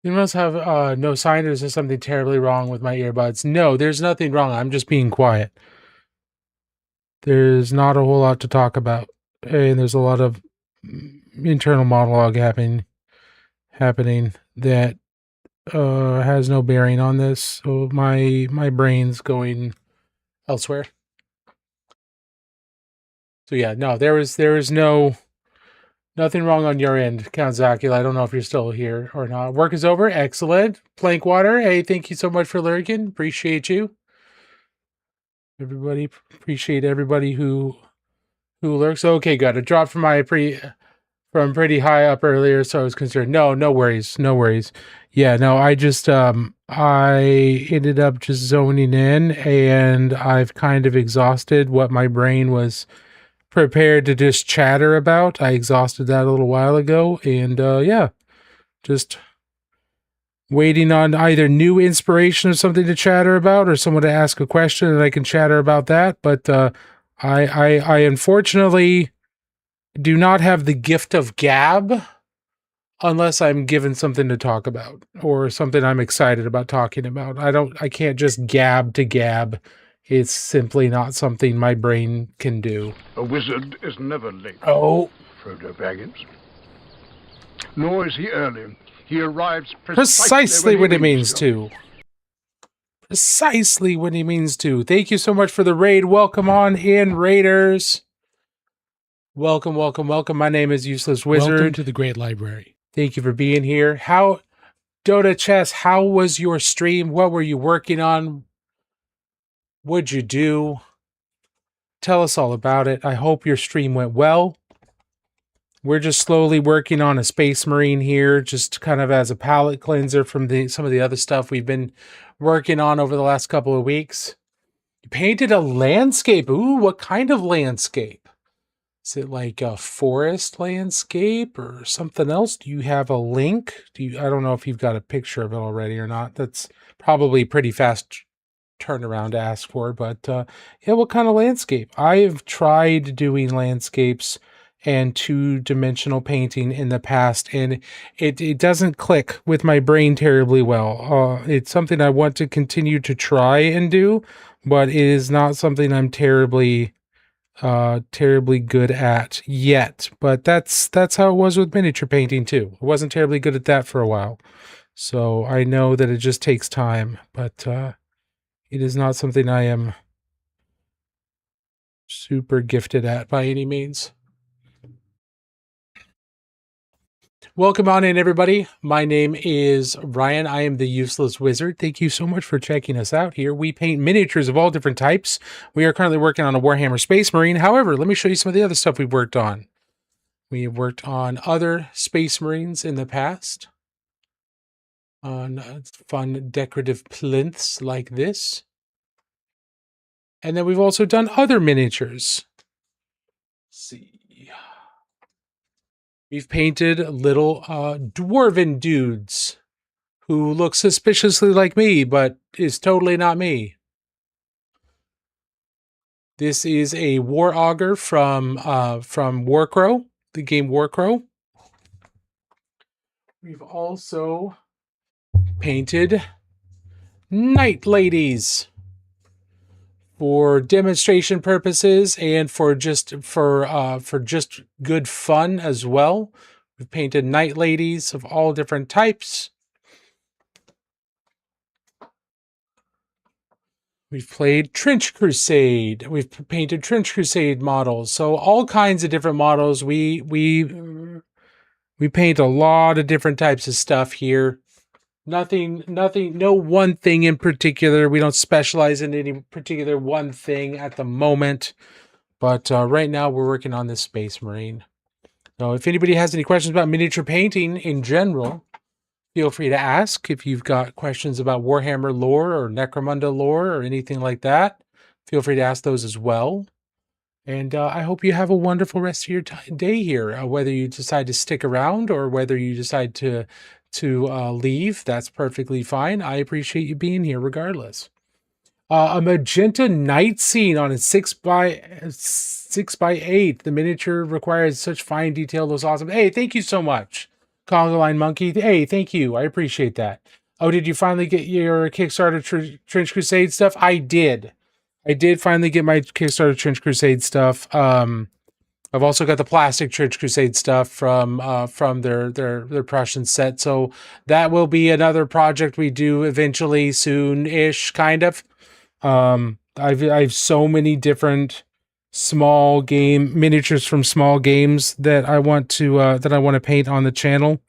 You must have no sign. Is there something terribly wrong with my earbuds? No, there's nothing wrong. I'm just being quiet. There's not a whole lot to talk about, and there's a lot of internal monologue happening that has no bearing on this. So my brain's going elsewhere. So yeah, no, there is nothing wrong on your end, Count Zacula. I don't know if you're still here or not. Work is over. Excellent. Plankwater, hey, thank you so much for lurking. Appreciate you. Everybody, appreciate everybody who lurks. Okay, good. It dropped from from pretty high up earlier, so I was concerned. No worries. Yeah, no, I just I ended up just zoning in, and I've kind of exhausted what my brain was prepared to just chatter about. I exhausted that a little while ago, and yeah, just waiting on either new inspiration of something to chatter about or someone to ask a question and I can chatter about that. But I unfortunately do not have the gift of gab unless I'm given something to talk about or something I'm excited about talking about. I can't just gab to gab. It's simply not something my brain can do. A wizard is never late. Oh, Frodo Baggins. Nor is he early. He arrives precisely when he means to. Precisely when he means to. Thank you so much for the raid. Welcome on in, Raiders. Welcome. My name is Useless Wizard. Welcome to the Great Library. Thank you for being here. Dota Chess, how was your stream? What were you working on? What'd you do? Tell us all about it. I hope your stream went well. We're just slowly working on a Space Marine here, just kind of as a palate cleanser from some of the other stuff we've been working on over the last couple of weeks. You painted a landscape. Ooh, what kind of landscape? Is it like a forest landscape or something else? Do you have a link? I don't know if you've got a picture of it already or not. That's probably pretty fast turnaround to ask for, but yeah, what kind of landscape? I have tried doing landscapes and two-dimensional painting in the past, and it doesn't click with my brain terribly well. It's something I want to continue to try and do, but it is not something I'm terribly good at yet. But that's how it was with miniature painting too. I wasn't terribly good at that for a while, so I know that it just takes time, but it is not something I am super gifted at by any means. Welcome on in, everybody. My name is Ryan. I am the Useless Wizard. Thank you so much for checking us out here. We paint miniatures of all different types. We are currently working on a Warhammer Space Marine. However, let me show you some of the other stuff we've worked on. We have worked on other Space Marines in the past, on fun decorative plinths like this. And then we've also done other miniatures. Let's see. We've painted little dwarven dudes who look suspiciously like me, but is totally not me. This is a War Augur from Warcrow, the game Warcrow. We've also painted Night Ladies for demonstration purposes and for just good fun as well. We've painted Night Ladies of all different types. We've played Trench Crusade. We've painted Trench Crusade models. So all kinds of different models. We paint a lot of different types of stuff here. Nothing, no one thing in particular. We don't specialize in any particular one thing at the moment. But right now we're working on this Space Marine. So if anybody has any questions about miniature painting in general, feel free to ask. If you've got questions about Warhammer lore or Necromunda lore or anything like that, feel free to ask those as well. And I hope you have a wonderful rest of your day here. Whether you decide to stick around or whether you decide to leave, that's perfectly fine. I appreciate you being here regardless. A magenta night scene on a 6x8. The miniature requires such fine detail. Those awesome. Hey, thank you so much. Conga Line Monkey. Hey, thank you. I appreciate that. Oh, did you finally get your Kickstarter Trench Crusade stuff? I did. I did finally get my Kickstarter Trench Crusade stuff. I've also got the plastic Trench Crusade stuff from their Prussian set. So that will be another project we do eventually, soon-ish, kind of. I have so many different small game miniatures from small games that I want to paint on the channel.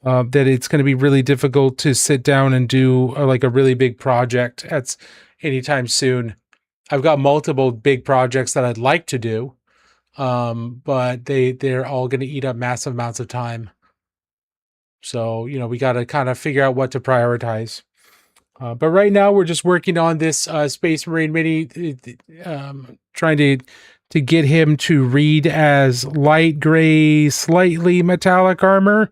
That it's going to be really difficult to sit down and do like a really big project at anytime soon. I've got multiple big projects that I'd like to do, but they're all going to eat up massive amounts of time. So, you know, we got to kind of figure out what to prioritize. But right now we're just working on this Space Marine mini, trying to get him to read as light gray, slightly metallic armor,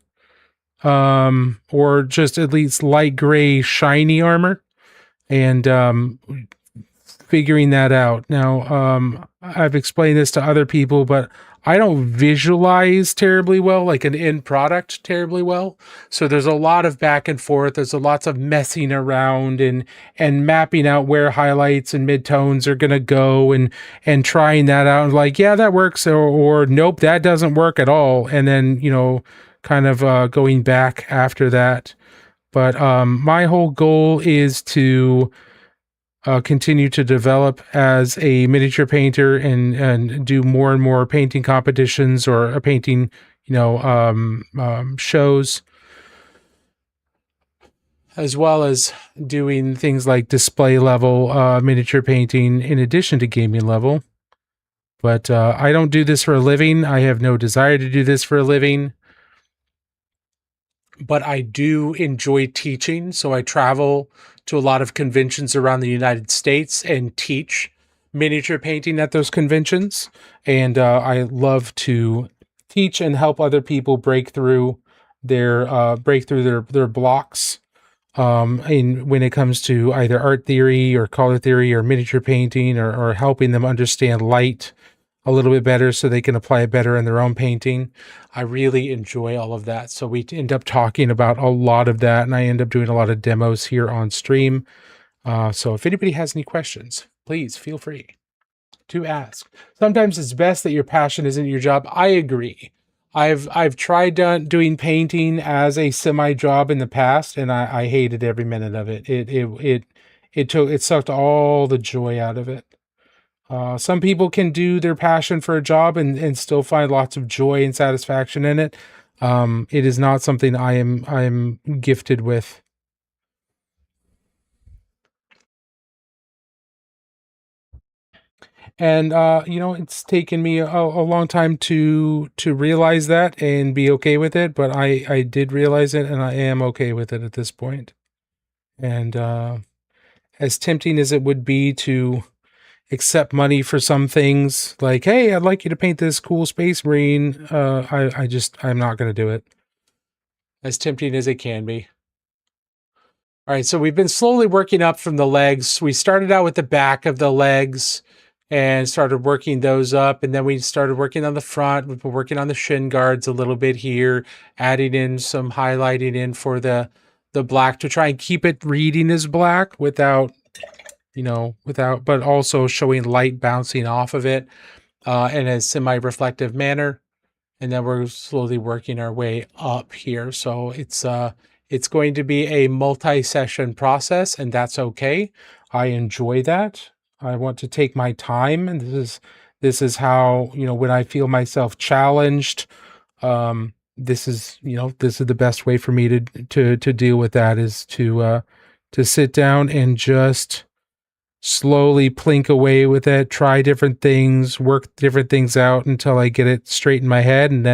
or just at least light gray, shiny armor, and figuring that out. Now, I've explained this to other people, but I don't visualize terribly well, like an end product terribly well. So there's a lot of back and forth. There's lots of messing around and mapping out where highlights and midtones are going to go and trying that out. And like, yeah, that works. Or nope, that doesn't work at all. And then, you know, kind of going back after that. But my whole goal is to continue to develop as a miniature painter and do more and more painting competitions or painting, you know, shows, as well as doing things like display level miniature painting in addition to gaming level. But I don't do this for a living. I have no desire to do this for a living. But I do enjoy teaching, so I travel to a lot of conventions around the United States and teach miniature painting at those conventions. And I love to teach and help other people break through their blocks when it comes to either art theory or color theory or miniature painting, or helping them understand light a little bit better so they can apply it better in their own painting. I really enjoy all of that. So we end up talking about a lot of that, and I end up doing a lot of demos here on stream. So if anybody has any questions, please feel free to ask. Sometimes it's best that your passion isn't your job. I agree. I've tried doing painting as a semi job in the past, and I hated every minute of it. It sucked all the joy out of it. Some people can do their passion for a job and still find lots of joy and satisfaction in it. It is not something I am gifted with. And you know, it's taken me a long time to realize that and be okay with it, but I did realize it, and I am okay with it at this point. And as tempting as it would be to accept money for some things, like, hey, I'd like you to paint this cool Space Marine, I'm not going to do it. As tempting as it can be. All right, so we've been slowly working up from the legs. We started out with the back of the legs and started working those up, and then we started working on the front. We've been working on the shin guards a little bit here, adding in some highlighting in for the black to try and keep it reading as black without, but also showing light bouncing off of it in a semi-reflective manner. And then we're slowly working our way up here. So it's going to be a multi-session process, and that's okay. I enjoy that. I want to take my time, and this is how, when I feel myself challenged, this is the best way for me to deal with that, is to sit down and just slowly plink away with it, try different things, work different things out until I get it straight in my head, and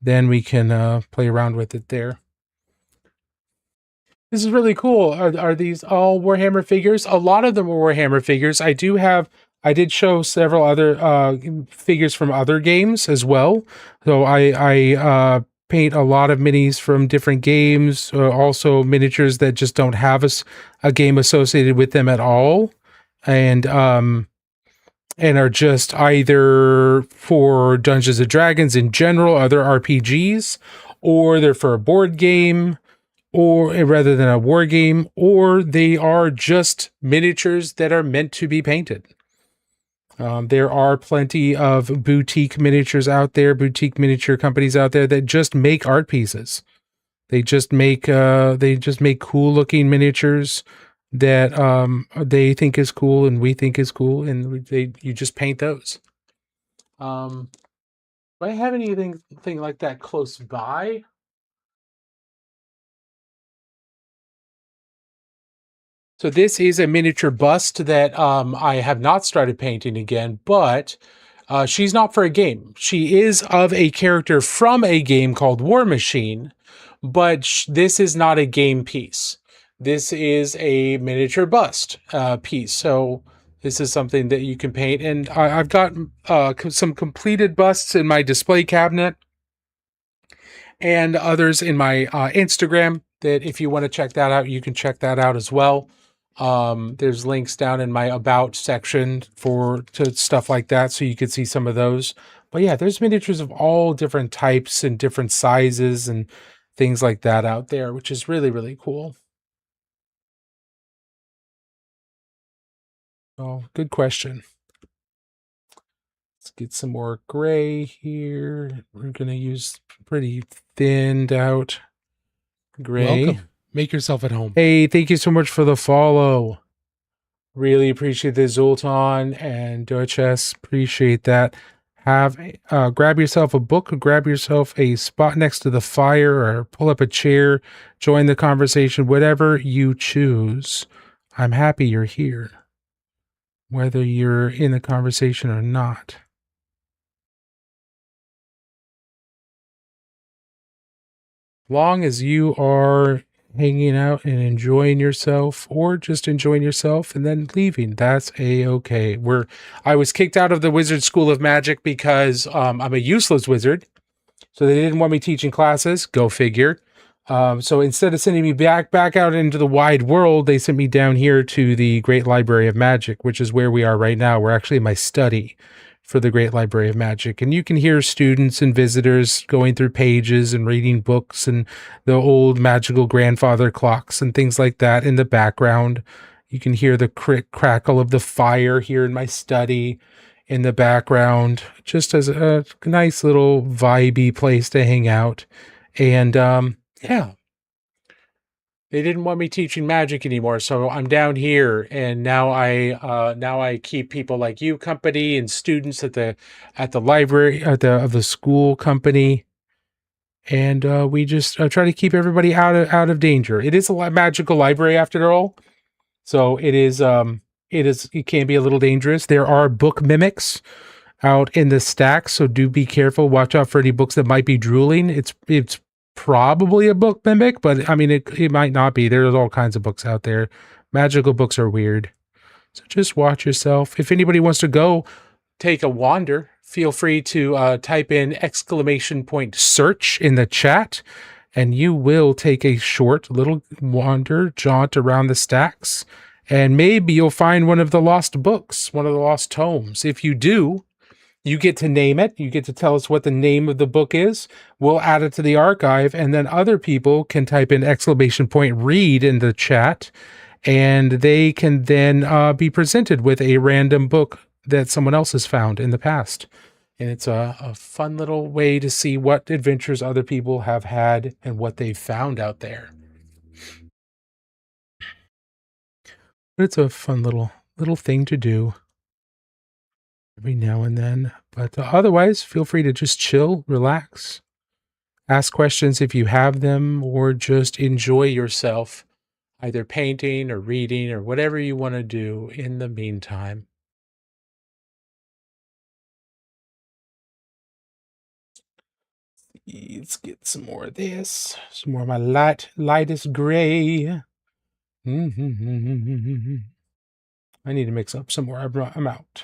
then we can play around with it there. This is really cool. Are these all Warhammer figures? A lot of them are Warhammer figures. I did show several other figures from other games as well. So I paint a lot of minis from different games, also miniatures that just don't have a game associated with them at all, and are just either for Dungeons and Dragons in general, other RPGs, or they're for a board game, or rather than a war game, or they are just miniatures that are meant to be painted. There are plenty of boutique miniatures out there, boutique miniature companies out there that just make art pieces. They just make cool looking miniatures that they think is cool and we think is cool, and you just paint those. Do I have anything like that close by? So this is a miniature bust that I have not started painting again, but she's not for a game. She is of a character from a game called War Machine, but this is not a game piece. This is a miniature bust piece. So this is something that you can paint. And I've got some completed busts in my display cabinet and others in my Instagram that if you want to check that out, you can check that out as well. There's links down in my about section to stuff like that, so you could see some of those. But yeah, there's miniatures of all different types and different sizes and things like that out there, which is really, really cool. Oh, good question. Let's get some more gray here. We're going to use pretty thinned out gray. Welcome. Make yourself at home. Hey, thank you so much for the follow. Really appreciate the Zoltan and Duchess. Appreciate that. Grab yourself a book, grab yourself a spot next to the fire, or pull up a chair, join the conversation, whatever you choose. I'm happy you're here, whether you're in the conversation or not. Long as you are hanging out and enjoying yourself, or just enjoying yourself and then leaving, that's a-okay. I was kicked out of the Wizard School of Magic because I'm a useless wizard, so they didn't want me teaching classes. Go figure. So instead of sending me back out into the wide world, they sent me down here to the Great Library of Magic, which is where we are right now. We're actually in my study for the Great Library of Magic. And you can hear students and visitors going through pages and reading books and the old magical grandfather clocks and things like that in the background. You can hear the crackle of the fire here in my study in the background, just as a nice little vibey place to hang out. And yeah, they didn't want me teaching magic anymore, so I'm down here, and now I keep people like you company and students at the library of the school company, and we just try to keep everybody out of danger. It is a magical library after all, so it can be a little dangerous. There are book mimics out in the stacks, so do be careful. Watch out for any books that might be drooling. It's probably a book mimic, but I mean, it might not be. There's all kinds of books out there. Magical books are weird. So just watch yourself. If anybody wants to go take a wander, feel free to type in !search in the chat, and you will take a short little jaunt around the stacks, and maybe you'll find one of the lost books, one of the lost tomes. If you do, you get to name it. You get to tell us what the name of the book is. We'll add it to the archive, and then other people can type in !read in the chat, and they can then be presented with a random book that someone else has found in the past. And it's a fun little way to see what adventures other people have had and what they've found out there. But it's a fun little thing to do every now and then. But otherwise, feel free to just chill, relax, ask questions if you have them, or just enjoy yourself, either painting or reading or whatever you want to do in the meantime. Let's get some more of this, some more of my lightest gray. I need to mix up some more. I'm out.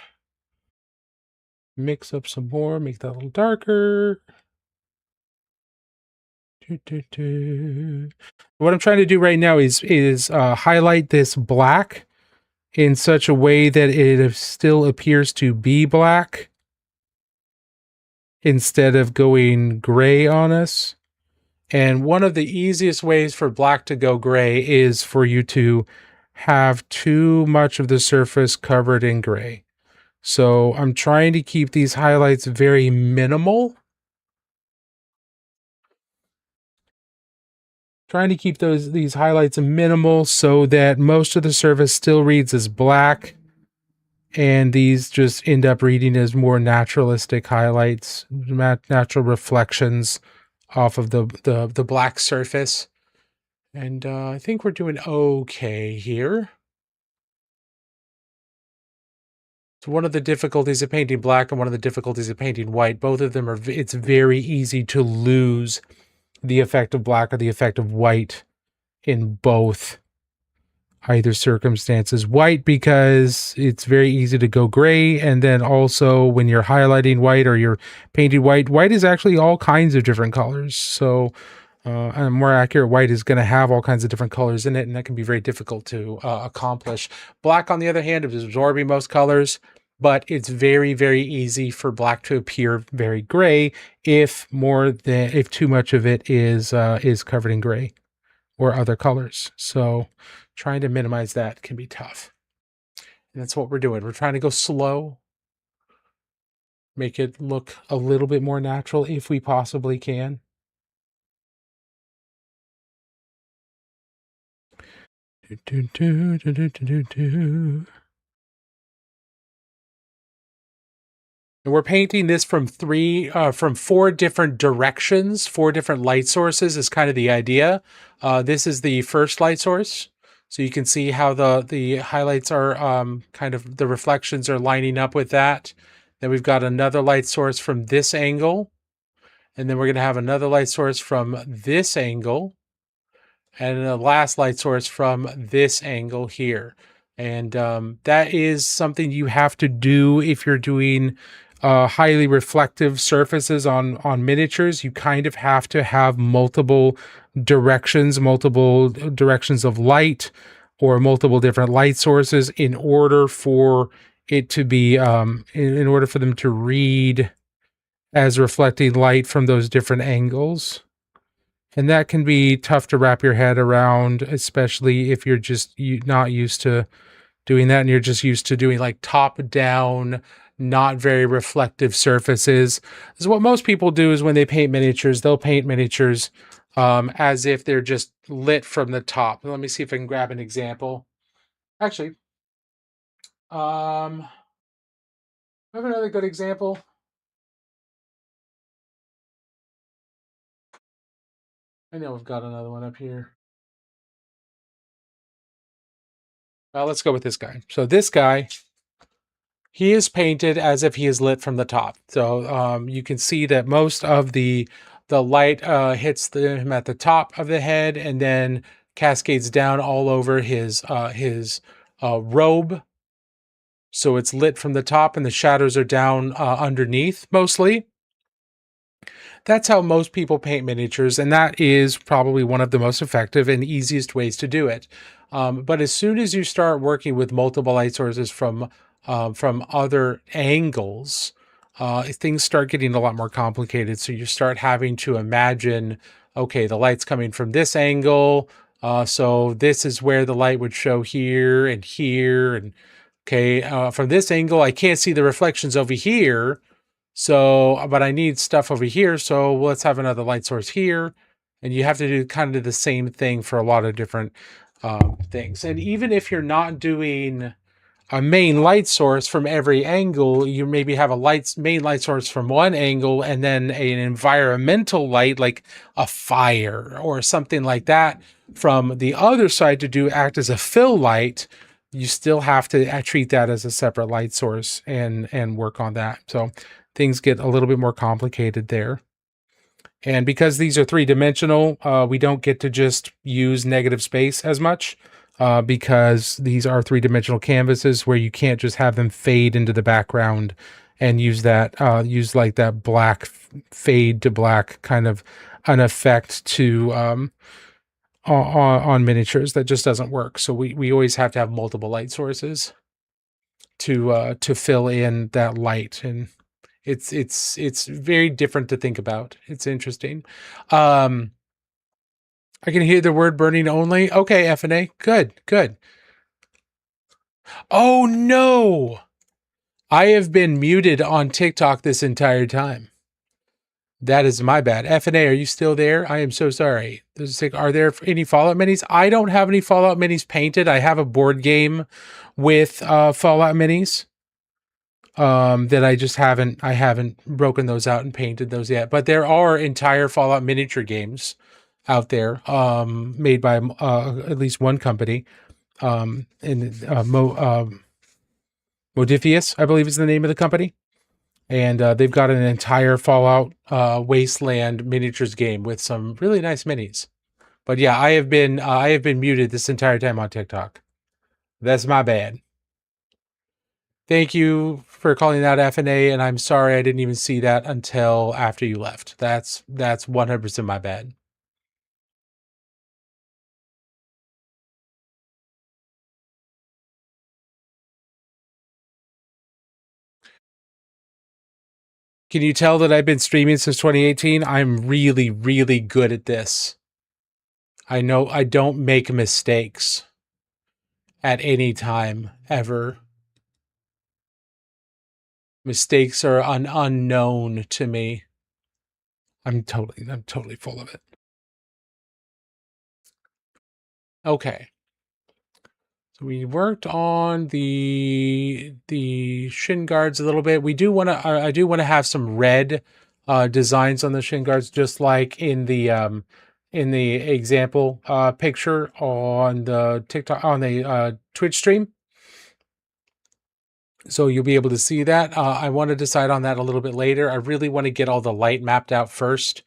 Mix up some more, make that a little darker. What I'm trying to do right now is highlight this black in such a way that it still appears to be black instead of going gray on us. And one of the easiest ways for black to go gray is for you to have too much of the surface covered in gray. So I'm trying to keep these highlights very minimal. Trying to keep these highlights minimal so that most of the surface still reads as black, and these just end up reading as more naturalistic highlights, natural reflections off of the black surface. And I think we're doing okay here. So one of the difficulties of painting black and one of the difficulties of painting white, both of them it's very easy to lose the effect of black or the effect of white in both either circumstances. White because it's very easy to go gray, and then also when you're highlighting white or you're painting white, white is actually all kinds of different colors. So and more accurate, white is going to have all kinds of different colors in it, and that can be very difficult to accomplish. Black, on the other hand, is absorbing most colors, but it's very, very easy for black to appear very gray if too much of it is covered in gray or other colors. So trying to minimize that can be tough. And that's what we're doing. We're trying to go slow, make it look a little bit more natural if we possibly can. And we're painting this from four different directions, 4 different light sources is kind of the idea. This is the first light source. So you can see how the highlights are kind of, the reflections are lining up with that. Then we've got another light source from this angle. And then we're going to have another light source from this angle. And the last light source from this angle here. And that is something you have to do if you're doing highly reflective surfaces on miniatures. You kind of have to have multiple directions of light, or multiple different light sources in order for it to be in order for them to read as reflecting light from those different angles. And that can be tough to wrap your head around, especially if you're just not used to doing that and you're just used to doing like top down, not very reflective surfaces. This is what most people do is when they paint miniatures, they'll paint miniatures as if they're just lit from the top. Let me see if I can grab an example. Actually, I have another good example. I know we've got another one up here. Let's go with this guy. So this guy, he is painted as if he is lit from the top. So you can see that most of the light hits him at the top of the head and then cascades down all over his robe. So it's lit from the top and the shadows are down underneath mostly. That's how most people paint miniatures, and that is probably one of the most effective and easiest ways to do it. But as soon as you start working with multiple light sources from other angles, things start getting a lot more complicated. So you start having to imagine, okay, the light's coming from this angle, so this is where the light would show here and here, and okay, from this angle, I can't see the reflections over here. So, but I need stuff over here. So let's have another light source here. And you have to do kind of the same thing for a lot of different things. And even if you're not doing a main light source from every angle, you maybe have a main light source from one angle and then an environmental light like a fire or something like that from the other side to act as a fill light. You still have to treat that as a separate light source and work on that. So things get a little bit more complicated there. And because these are 3-dimensional, we don't get to just use negative space as much because these are 3-dimensional canvases where you can't just have them fade into the background and use that, use like that black fade to black kind of an effect to on miniatures. That just doesn't work. So we always have to have multiple light sources to fill in that light. And it's very different to think about. It's interesting. I can hear the word burning only. Okay, FNA. Good, good. Oh no! I have been muted on TikTok this entire time. That is my bad. FNA, are you still there? I am so sorry. Are there any Fallout minis? I don't have any Fallout minis painted. I have a board game with Fallout minis. That I haven't broken those out and painted those yet. But there are entire Fallout miniature games out there, made by at least one company. Modiphius, I believe is the name of the company. And they've got an entire Fallout Wasteland miniatures game with some really nice minis. But yeah, I have been muted this entire time on TikTok. That's my bad. Thank you for calling that FNA, and I'm sorry I didn't even see that until after you left. That's 100% my bad. Can you tell that I've been streaming since 2018? I'm really, really good at this. I know I don't make mistakes at any time, ever. Mistakes are unknown to me. I'm totally full of it. Okay. So we worked on the shin guards a little bit. We do want to I do want to have some red designs on the shin guards, just like in the example picture on the TikTok, on the Twitch stream. So you'll be able to see that. I want to decide on that a little bit later. I really want to get all the light mapped out first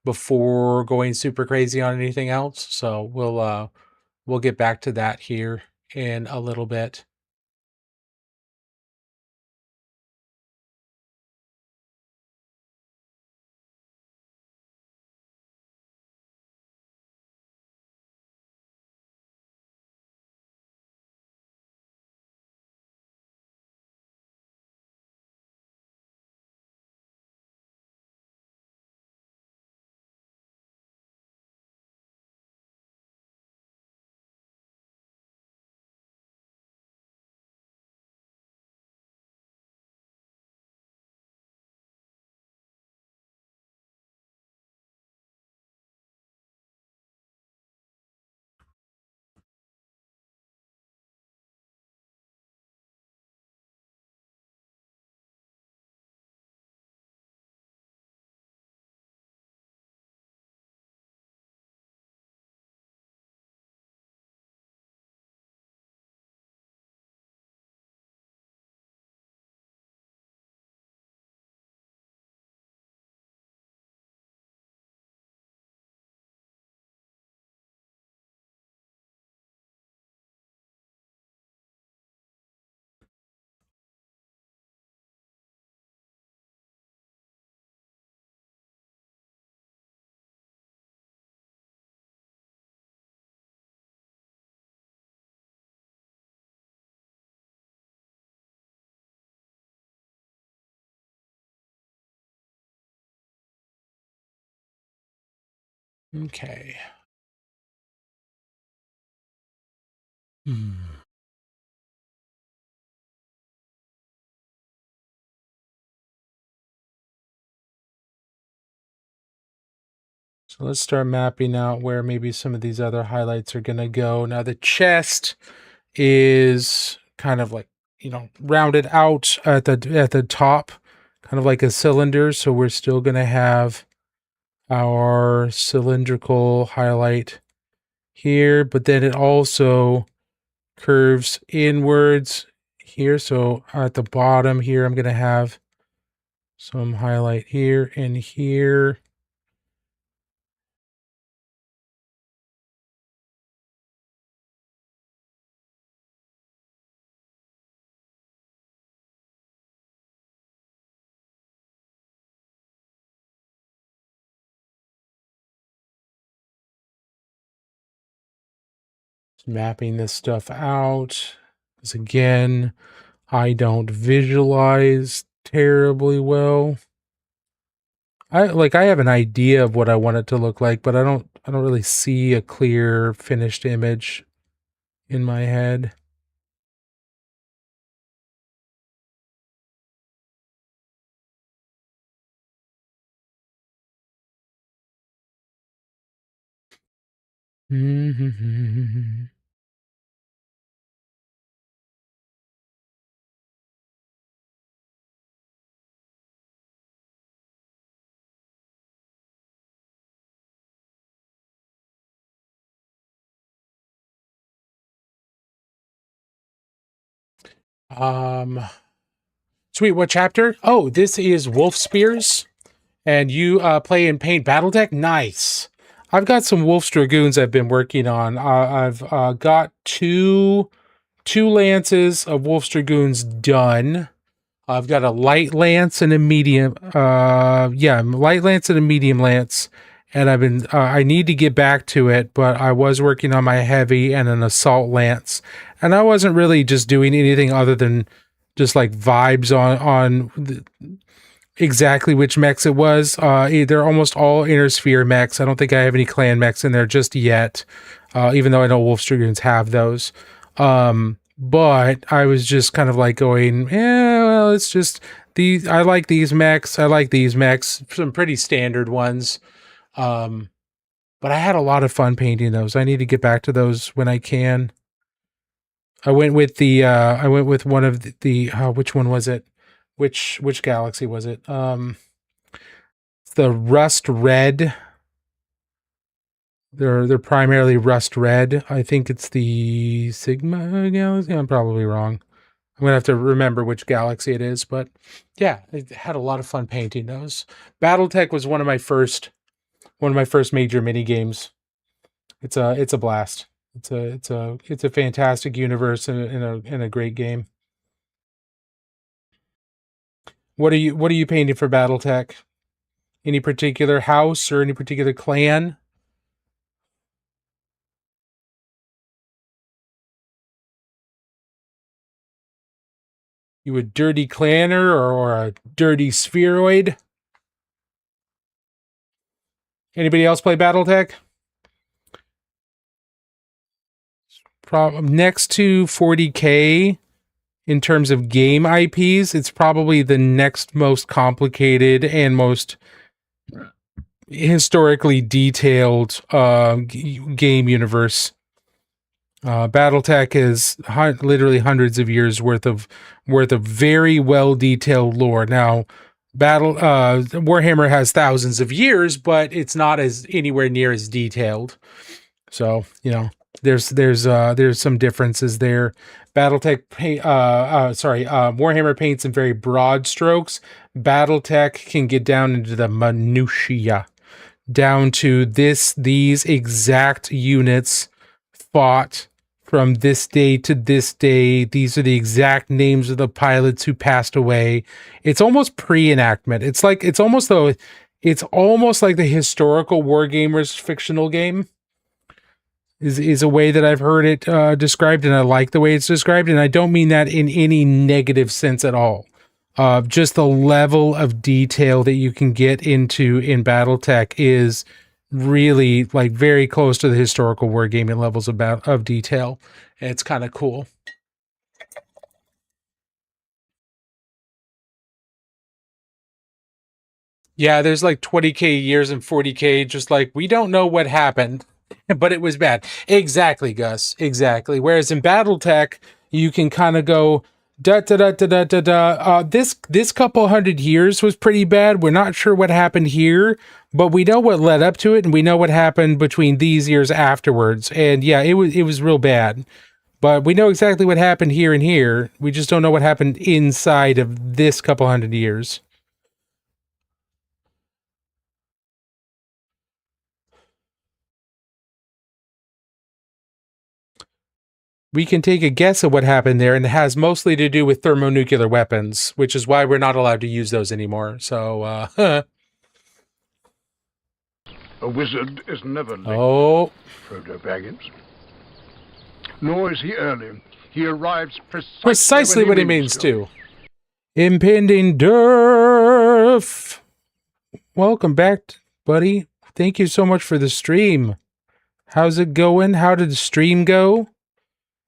before going super crazy on anything else. So we'll get back to that here in a little bit. Okay. So let's start mapping out where maybe some of these other highlights are going to go. Now the chest is kind of like, rounded out at the top, kind of like a cylinder. So we're still going to have our cylindrical highlight here, but then it also curves inwards here. So at the bottom here, I'm going to have some highlight here and here. Mapping this stuff out, because again, I don't visualize terribly well. I have an idea of what I want it to look like, but I I don't really see a clear finished image in my head. Sweet, what chapter? Oh, this is Wolf Spears, and you play and paint Battletech? Nice. I've got some Wolf's Dragoons I've been working on. I've got two lances of Wolf's Dragoons done. I've got a light lance and a medium, light lance and a medium lance. And I've been, I need to get back to it, but I was working on my heavy and an assault lance. And I wasn't really just doing anything other than just like vibes on exactly which mechs it was. They're almost all Inner Sphere mechs. I don't think I have any clan mechs in there just yet, even though I know Wolf's Dragoons have those. But I was just kind of like going, well, it's just these. I like these mechs. I like these mechs. Some pretty standard ones. But I had a lot of fun painting those. I need to get back to those when I can. I went with one of the which one was it? Which galaxy was it? The Rust Red. They're primarily Rust Red. I think it's the Sigma galaxy. I'm probably wrong. I'm gonna have to remember which galaxy it is, but yeah, I had a lot of fun painting those. BattleTech was one of my first major mini games. It's a blast. It's a fantastic universe and a great game. What are you painting for BattleTech? Any particular house or any particular clan? You a dirty clanner or a dirty spheroid? Anybody else play BattleTech? Next to 40K, in terms of game IPs, it's probably the next most complicated and most historically detailed game universe. BattleTech is literally hundreds of years worth of very well detailed lore. Now, Warhammer has thousands of years, but it's not as anywhere near as detailed. So, you know, there's some differences there. Warhammer paints in very broad strokes. BattleTech can get down into the minutiae, down to these exact units fought from this day to this day. These are the exact names of the pilots who passed away. It's almost pre-enactment. It's almost like the historical Wargamers fictional game. Is a way that I've heard it described, and I like the way it's described, and I don't mean that in any negative sense at all. Just the level of detail that you can get into in BattleTech is really like very close to the historical wargaming levels of detail. It's kind of cool. Yeah, there's like 20K years and 40K, just like we don't know what happened. But it was bad. Exactly, Gus. Exactly. Whereas in BattleTech, you can kind of go this couple hundred years was pretty bad. We're not sure what happened here, but we know what led up to it, and we know what happened between these years afterwards. And yeah, it was real bad. But we know exactly what happened here and here. We just don't know what happened inside of this couple hundred years. We can take a guess at what happened there, and it has mostly to do with thermonuclear weapons, which is why we're not allowed to use those anymore. So, A wizard is never late, Frodo Baggins. Nor is he early. He arrives precisely what he means to. Impending dearth. Welcome back, buddy. Thank you so much for the stream. How's it going? How did the stream go?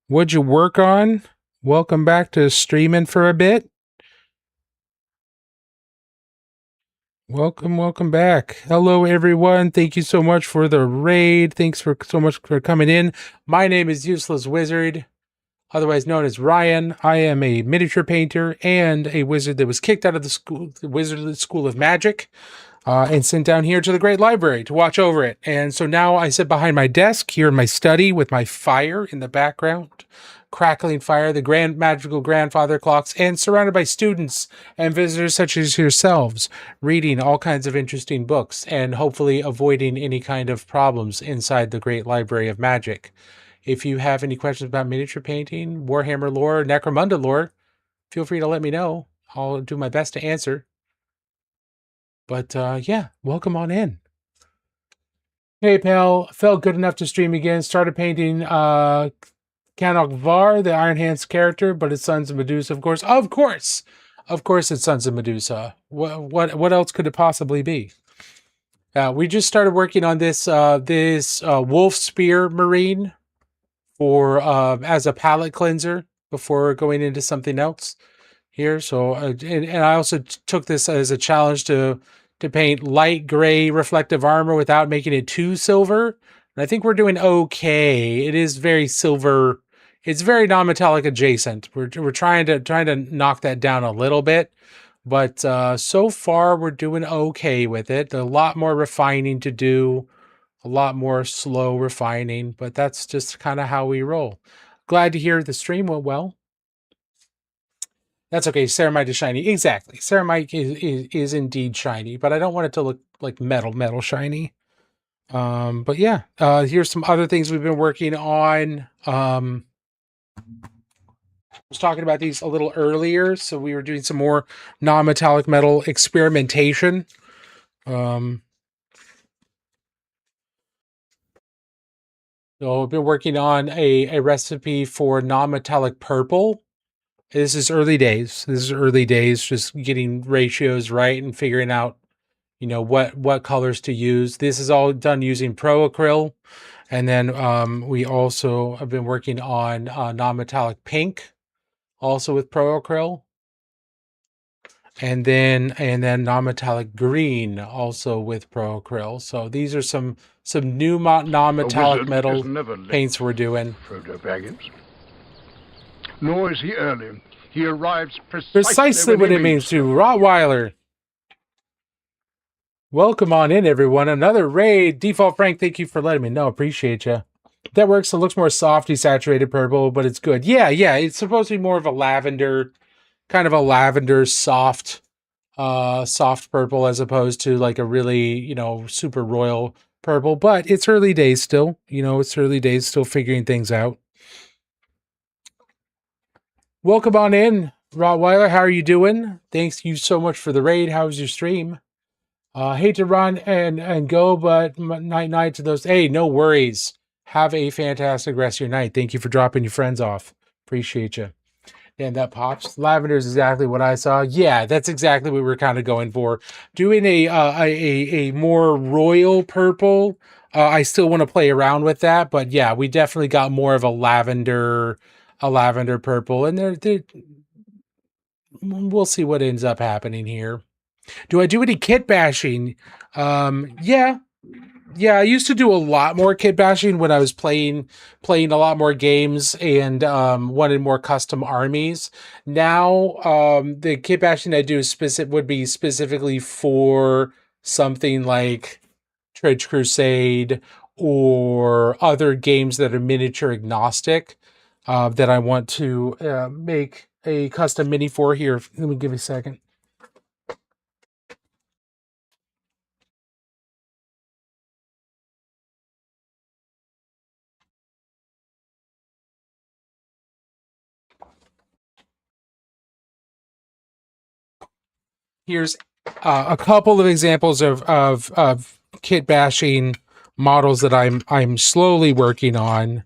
What'd you work on? Welcome back to streaming for a bit. Welcome back. Hello, everyone. Thank you so much for the raid. Thanks so much for coming in. My name is Useless Wizard, otherwise known as Ryan. I am a miniature painter and a wizard that was kicked out of the Wizard School of Magic and sent down here to the Great Library to watch over it. And so now I sit behind my desk here in my study with my fire in the background. Crackling fire, the grand magical grandfather clocks, and surrounded by students and visitors such as yourselves, reading all kinds of interesting books and hopefully avoiding any kind of problems inside the Great Library of Magic. If you have any questions about miniature painting, Warhammer lore, Necromunda lore, feel free to let me know. I'll do my best to answer. But yeah, welcome on in. Hey pal, felt good enough to stream again. Started painting Canok Var, the Iron Hands character, but it's Sons of Medusa, of course. Of course, it's Sons of Medusa. What else could it possibly be? We just started working on this Wolf Spear Marine for as a palette cleanser before going into something else here. So and I also took this as a challenge to paint light gray reflective armor without making it too silver. And I think we're doing okay. It is very silver. It's very non-metallic adjacent. We're trying to knock that down a little bit, but so far we're doing okay with it. A lot more refining to do, a lot more slow refining, but that's just kind of how we roll. Glad to hear the stream went well. That's okay. Ceramite is shiny. Exactly. Ceramite is indeed shiny, but I don't want it to look like metal shiny. But yeah, here's some other things we've been working on. I was talking about these a little earlier, so we were doing some more non-metallic metal experimentation. So I've been working on a recipe for non-metallic purple. This is early days. Just getting ratios right and figuring out, you know, what colors to use. This is all done using Pro Acryl. And then we also have been working on non-metallic pink, also with Pro Acryl. And then non-metallic green, also with Pro Acryl. So these are some new non-metallic metal paints we're doing. Frodo Baggins. Nor is he early. He arrives precisely what it means to. Rottweiler. Welcome on in, everyone. Another raid. Default Frank, thank you for letting me know. Appreciate you. That works. It looks more softy, saturated purple, but it's good. Yeah. It's supposed to be more of a lavender, kind of a lavender soft purple as opposed to like a really, you know, super royal purple. But it's early days still. You know, it's early days still figuring things out. Welcome on in, Rottweiler. How are you doing? Thanks you so much for the raid. How was your stream? Hate to run and go, but night to those. Hey, no worries. Have a fantastic rest of your night. Thank you for dropping your friends off. Appreciate you. And that pops. Lavender is exactly what I saw. Yeah, that's exactly what we're kind of going for. Doing a more royal purple. I still want to play around with that, but yeah, we definitely got more of a lavender purple, and we'll see what ends up happening here. Do I do any kit bashing? Yeah, I used to do a lot more kit bashing when I was playing a lot more games and wanted more custom armies. Now, the kit bashing I do would be specifically for something like Dredge Crusade or other games that are miniature agnostic that I want to make a custom mini for. Here, let me give you a second. Here's a couple of examples of kit bashing models that I'm slowly working on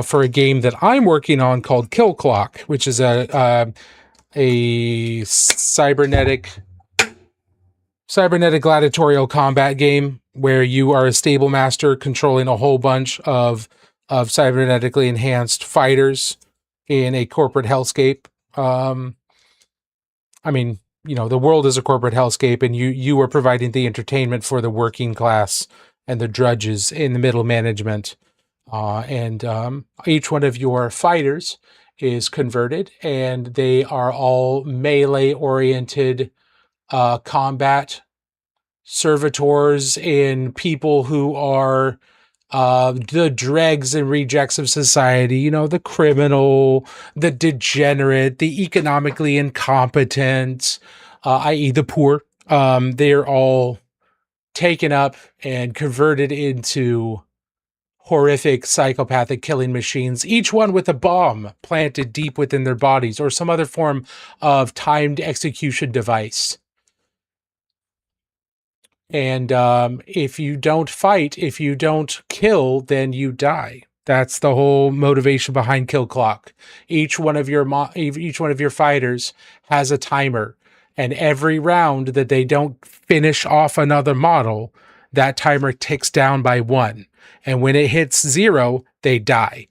for a game that I'm working on called Kill Clock, which is a cybernetic cybernetic gladiatorial combat game where you are a stable master controlling a whole bunch of cybernetically enhanced fighters in a corporate hellscape. I mean, the world is a corporate hellscape, and you are providing the entertainment for the working class and the drudges in the middle management. And each one of your fighters is converted, and they are all melee-oriented combat servitors and people who are the dregs and rejects of society, the criminal, the degenerate, the economically incompetent, i.e. the poor. They're all taken up and converted into horrific psychopathic killing machines, each one with a bomb planted deep within their bodies or some other form of timed execution device. And if you don't fight, if you don't kill, then you die. That's the whole motivation behind Kill Clock. Each one of your fighters has a timer, and every round that they don't finish off another model, that timer ticks down by 1. And when it hits 0, they die.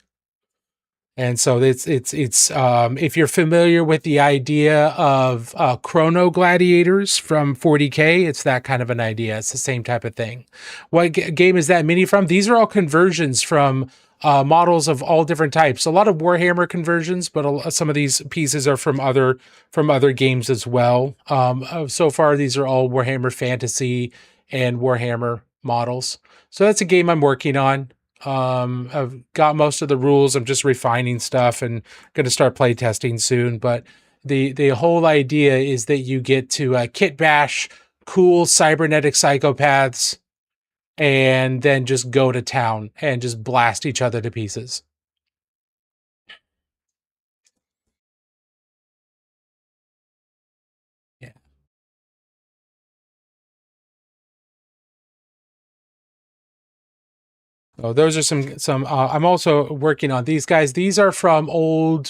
And so it's if you're familiar with the idea of Chrono Gladiators from 40K, it's that kind of an idea. It's the same type of thing. What game is that mini from? These are all conversions from models of all different types. A lot of Warhammer conversions, but some of these pieces are from other games as well. So far, these are all Warhammer Fantasy and Warhammer models. So that's a game I'm working on. I've got most of the rules. I'm just refining stuff and going to start play testing soon. But the whole idea is that you get to kit bash cool cybernetic psychopaths and then just go to town and just blast each other to pieces. Yeah. Oh, those are some. I'm also working on these guys. These are from old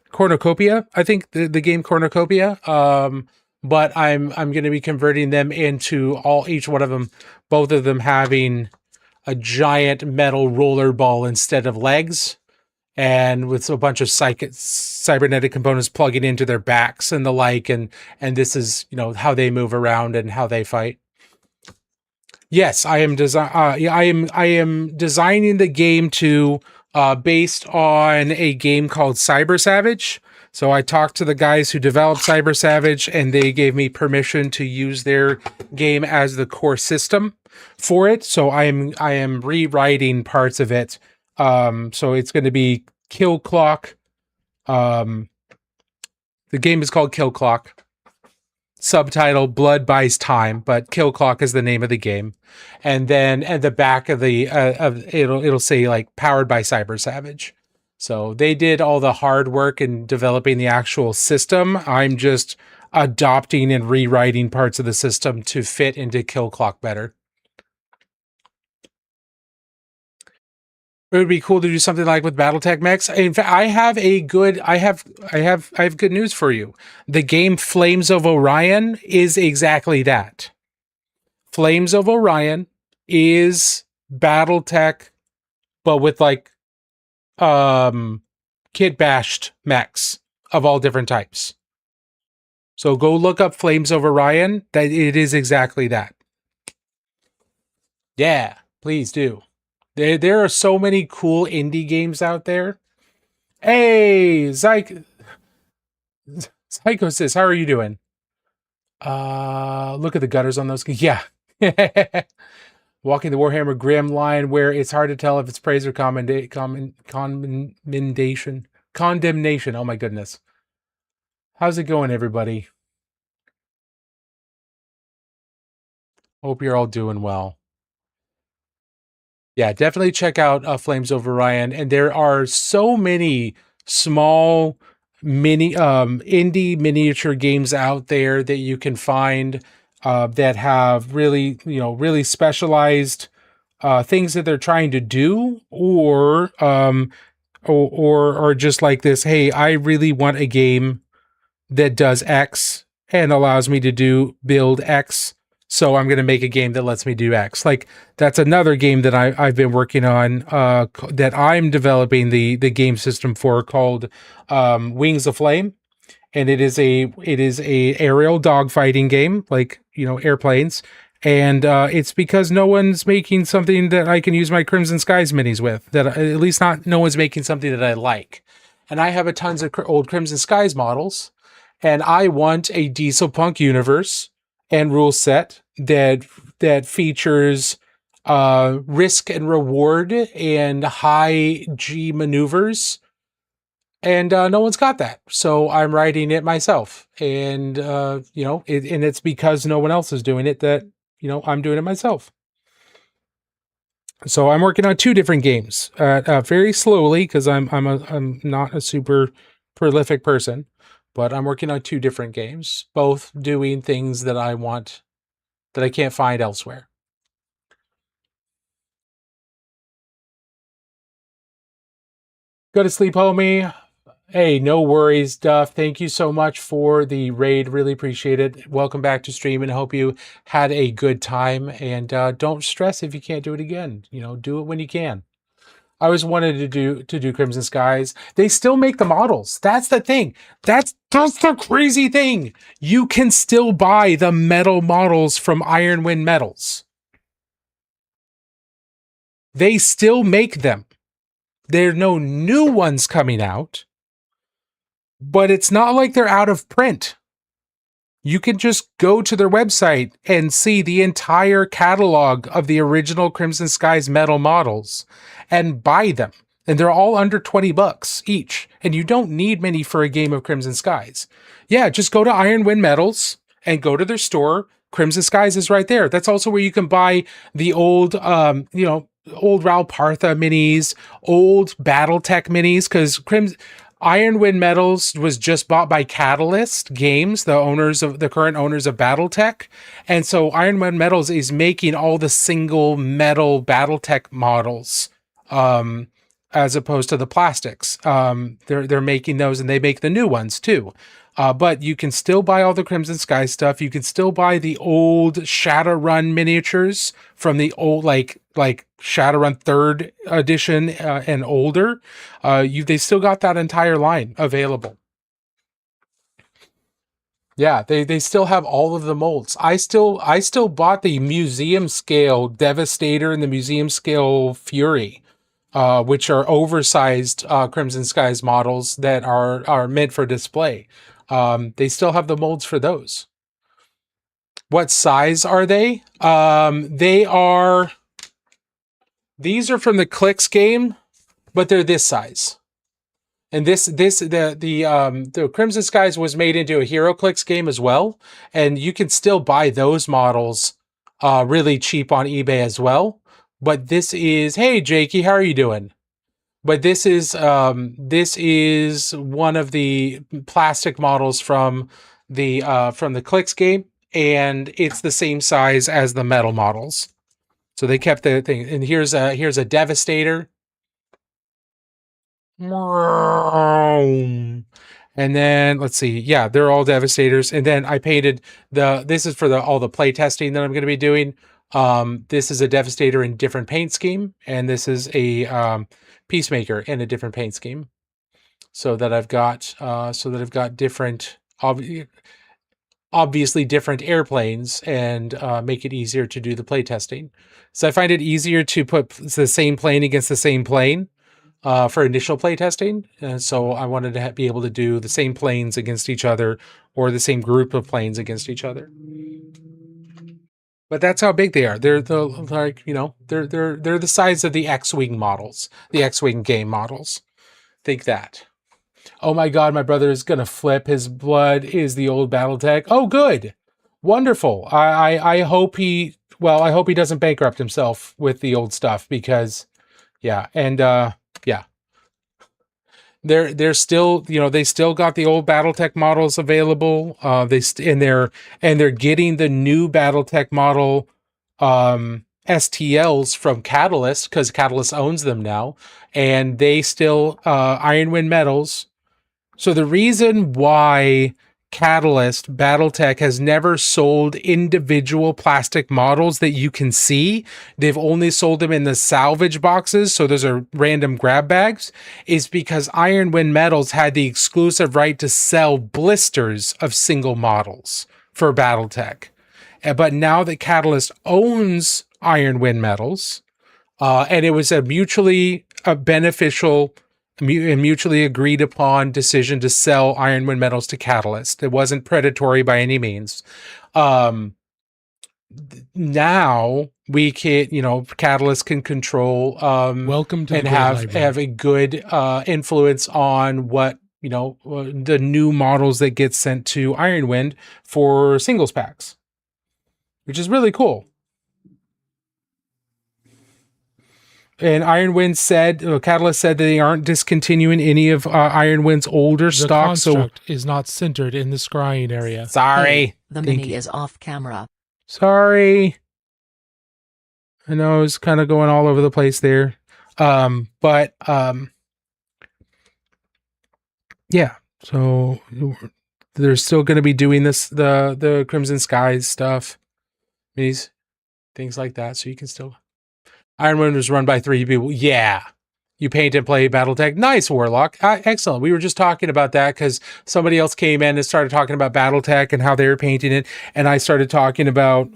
Cornucopia. I think the game Cornucopia. But I'm going to be converting them into each one of them, both of them having a giant metal roller ball instead of legs, and with a bunch of cybernetic components plugging into their backs and the like. And this is how they move around and how they fight. Yes, I am I am designing the game based on a game called Cyber Savage. So I talked to the guys who developed Cyber Savage, and they gave me permission to use their game as the core system for it. So I am rewriting parts of it. So it's going to be Kill Clock. The game is called Kill Clock. Subtitle Blood Buys Time, but Kill Clock is the name of the game. And then at the back of the it'll say like powered by Cyber Savage. So they did all the hard work in developing the actual system. I'm just adopting and rewriting parts of the system to fit into Kill Clock better. It would be cool to do something like with BattleTech Mechs. In fact, I have good news for you. The game Flames of Orion is exactly that. Flames of Orion is BattleTech, but with like kit bashed mechs of all different types. So go look up Flames of Orion. That it is exactly that. Yeah, please do. There are so many cool indie games out there. Hey, Psychosis, how are you doing? Look at the gutters on those. Yeah. Walking the Warhammer Grim line where it's hard to tell if it's praise or condemnation. Condemnation. Oh my goodness. How's it going, everybody? Hope you're all doing well. Yeah, definitely check out Flames of Orion. And there are so many small indie miniature games out there that you can find that have really specialized things that they're trying to do, or just like this. Hey, I really want a game that does X, and allows me to build X. So I'm going to make a game that lets me do X. Like that's another game that I've been working on, that I'm developing the game system for, called Wings of Flame. And it is a aerial dogfighting game, like, you know, airplanes. And it's because no one's making something that I can use my Crimson Skies minis with. That at least no one's making something that I like. And I have a tons of old Crimson Skies models, and I want a Diesel Punk universe and rule set that features risk and reward and high G maneuvers. And no one's got that. So I'm writing it myself. And, you know, and it's because no one else is doing it that, you know, I'm doing it myself. So I'm working on 2 different games, very slowly, because I'm not a super prolific person, but I'm working on 2 different games, both doing things that I want that I can't find elsewhere. Go to sleep, homie. Hey, no worries, Duff. Thank you so much for the raid. Really appreciate it. Welcome back to stream, and hope you had a good time. And don't stress if you can't do it again. You know, do it when you can. I always wanted to do Crimson Skies. They still make the models. That's the thing. That's the crazy thing. You can still buy the metal models from Ironwind Metals. They still make them. There are no new ones coming out. But it's not like they're out of print. You can just go to their website and see the entire catalog of the original Crimson Skies metal models and buy them. And they're all under $20 each. And you don't need many for a game of Crimson Skies. Yeah, just go to Ironwind Metals and go to their store. Crimson Skies is right there. That's also where you can buy the old, old Ral Partha minis, old Battletech minis, because Ironwind Metals was just bought by Catalyst Games, the current owners of Battletech. And so Ironwind Metals is making all the single metal Battletech models, as opposed to the plastics. They're making those, and they make the new ones too. But you can still buy all the Crimson Sky stuff. You can still buy the old Shadowrun miniatures from the old, like Shadowrun 3rd edition and older. They still got that entire line available. Yeah, they still have all of the molds. I still bought the museum scale Devastator and the museum scale Fury, which are oversized Crimson Skies models that are meant for display. They still have the molds for those. What size are they? These are from the Clicks game, but they're this size. And the Crimson Skies was made into a HeroClix game as well, and you can still buy those models really cheap on eBay as well. But this is, hey Jakey, how are you doing? But this is one of the plastic models from the Clicks game, and it's the same size as the metal models. So they kept the thing. And here's a Devastator. And then let's see, yeah, they're all Devastators. And then I painted this is for all the play testing that I'm going to be doing. This is a Devastator in different paint scheme, and this is a Peacemaker in a different paint scheme, so that I've got different, obviously different airplanes, and make it easier to do the play testing. So I find it easier to put the same plane against the same plane for initial play testing. And so I wanted to be able to do the same planes against each other, or the same group of planes against each other. But that's how big they are. They're they're the size of the X-Wing models, the X-Wing game models. Think that. Oh my God, my brother is gonna flip. His blood is the old Battletech. Oh, good, wonderful. I hope he doesn't bankrupt himself with the old stuff, because, yeah, and yeah. They're still, they still got the old Battletech models available. They're getting the new Battletech model STLs from Catalyst, because Catalyst owns them now, and they still Ironwind Metals. So the reason why Catalyst, Battletech has never sold individual plastic models that you can see. They've only sold them in the salvage boxes, so those are random grab bags, is because Iron Wind Metals had the exclusive right to sell blisters of single models for Battletech. But now that Catalyst owns Iron Wind Metals, and it was a mutually beneficial and mutually agreed upon decision to sell Iron Wind Metals to Catalyst. It wasn't predatory by any means. Now we can, Catalyst can control Welcome to and the have a good influence on what the new models that get sent to Iron Wind for singles packs, which is really cool. And Iron Wind Catalyst said that they aren't discontinuing any of Iron Wind's older stock. The construct is not centered in the scrying area. Sorry. Hey, the mini is off camera. Sorry. I know it's kind of going all over the place there. But yeah. So they're still going to be doing this, the Crimson Skies stuff, these things like that. So you can still. Iron Wind was run by 3 people. Yeah. You paint and play Battletech. Nice, Warlock. Excellent. We were just talking about that because somebody else came in and started talking about Battletech and how they were painting it. And I started talking about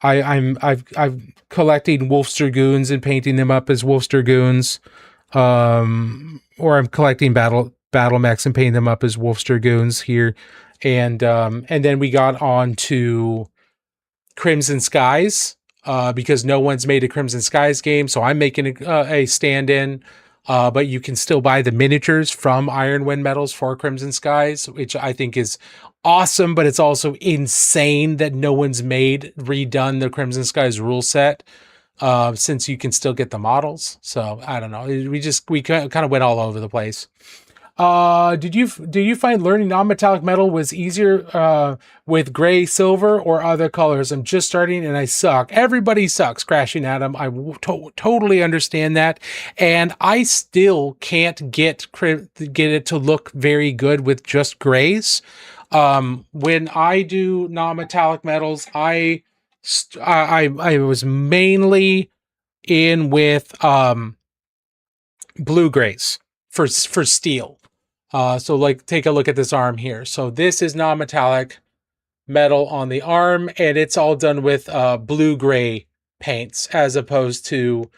I'm collecting Wolf's Dragoons and painting them up as Wolf's Dragoons. Or I'm collecting battle mechs and painting them up as Wolf's Dragoons here. And then we got on to Crimson Skies. Because no one's made a Crimson Skies game, so I'm making a stand-in. But you can still buy the miniatures from Iron Wind Metals for Crimson Skies, which I think is awesome. But it's also insane that no one's redone the Crimson Skies rule set, since you can still get the models. So I don't know. We kind of went all over the place. Do you find learning non-metallic metal was easier with gray, silver, or other colors? I'm just starting and I suck. Everybody sucks, Crashing Adam. I totally understand that, and I still can't get it to look very good with just grays. When I do non-metallic metals, I was mainly in with blue grays for steel. So like, take a look at this arm here. So this is non-metallic metal on the arm, and it's all done with blue-gray paints as opposed to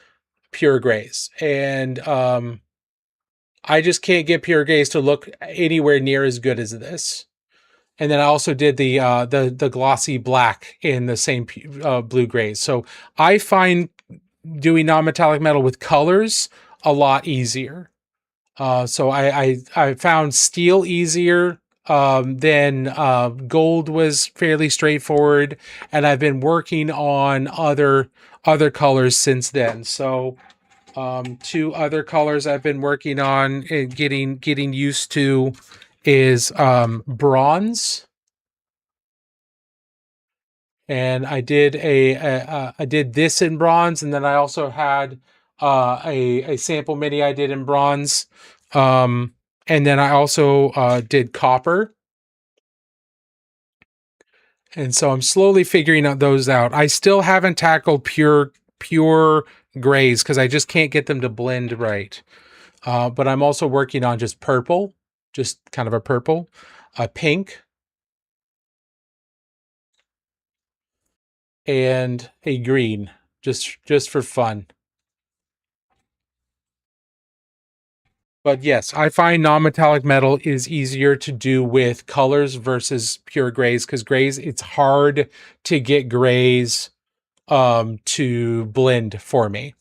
pure grays. And I just can't get pure grays to look anywhere near as good as this. And then I also did the glossy black in the same blue grays. So I find doing non-metallic metal with colors a lot easier. So I found steel easier, then gold was fairly straightforward, and I've been working on other colors since then. So 2 other colors I've been working on and getting used to is bronze. And I did I did this in bronze, and then I also had a sample mini I did in bronze. And then I also did copper. And so I'm slowly figuring those out. I still haven't tackled pure grays because I just can't get them to blend right. But I'm also working on just purple, just kind of a purple, a pink, and a green, just for fun. But yes, I find non-metallic metal is easier to do with colors versus pure grays, because grays, it's hard to get grays to blend for me.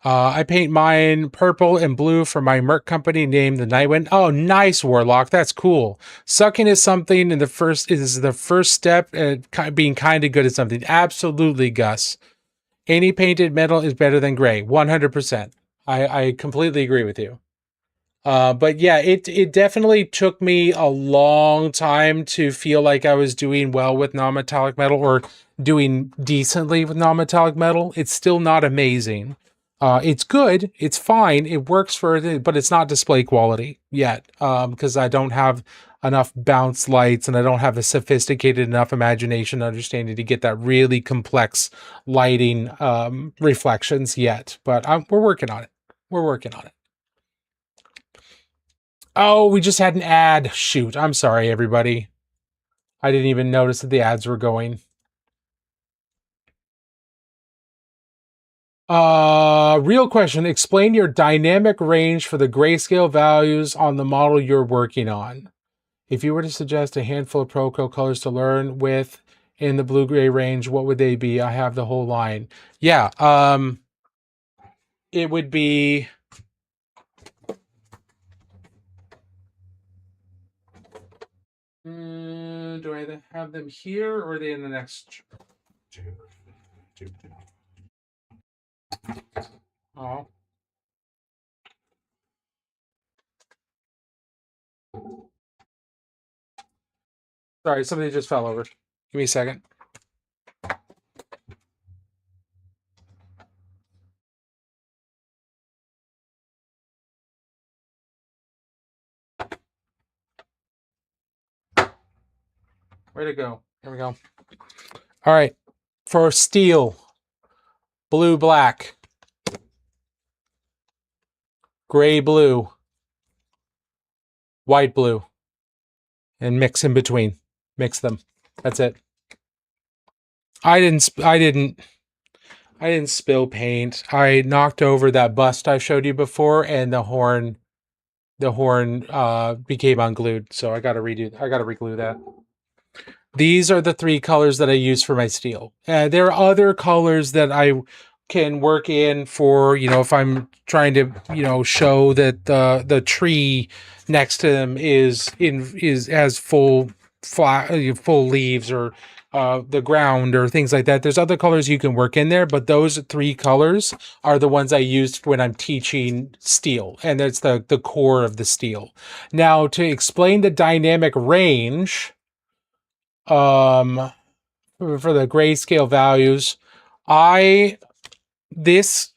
I paint mine purple and blue for my Merc company named the Nightwind. Oh, nice, Warlock. That's cool. Sucking is something, and the first step at being kind of good at something. Absolutely, Gus. Any painted metal is better than gray. 100%. I completely agree with you. But yeah, it definitely took me a long time to feel like I was doing well with non-metallic metal, or doing decently with non-metallic metal. It's still not amazing. It's good. It's fine. It works for it, but it's not display quality yet. Because I don't have enough bounce lights, and I don't have a sophisticated enough imagination understanding to get that really complex lighting reflections yet. But we're working on it. We're working on it. Oh, we just had an ad. Shoot, I'm sorry, everybody. I didn't even notice that the ads were going. Real question. Explain your dynamic range for the grayscale values on the model you're working on. If you were to suggest a handful of Proco colors to learn with in the blue-gray range, what would they be? I have the whole line. Yeah, it would be... do I have them here, or are they in the next... Oh. Sorry, somebody just fell over. Give me a second. Way to go. Here we go. All right. For steel, blue, black, gray, blue, white, blue, and mix in between. Mix them. That's it. I didn't spill paint. I knocked over that bust I showed you before, and the horn became unglued. So I got to reglue that. These are the 3 colors that I use for my steel. There are other colors that I can work in for, if I'm trying to, show that the tree next to them has full leaves, or the ground or things like that. There's other colors you can work in there, but those 3 colors are the ones I used when I'm teaching steel, and that's the core of the steel. Now, to explain the dynamic range, for the grayscale values, this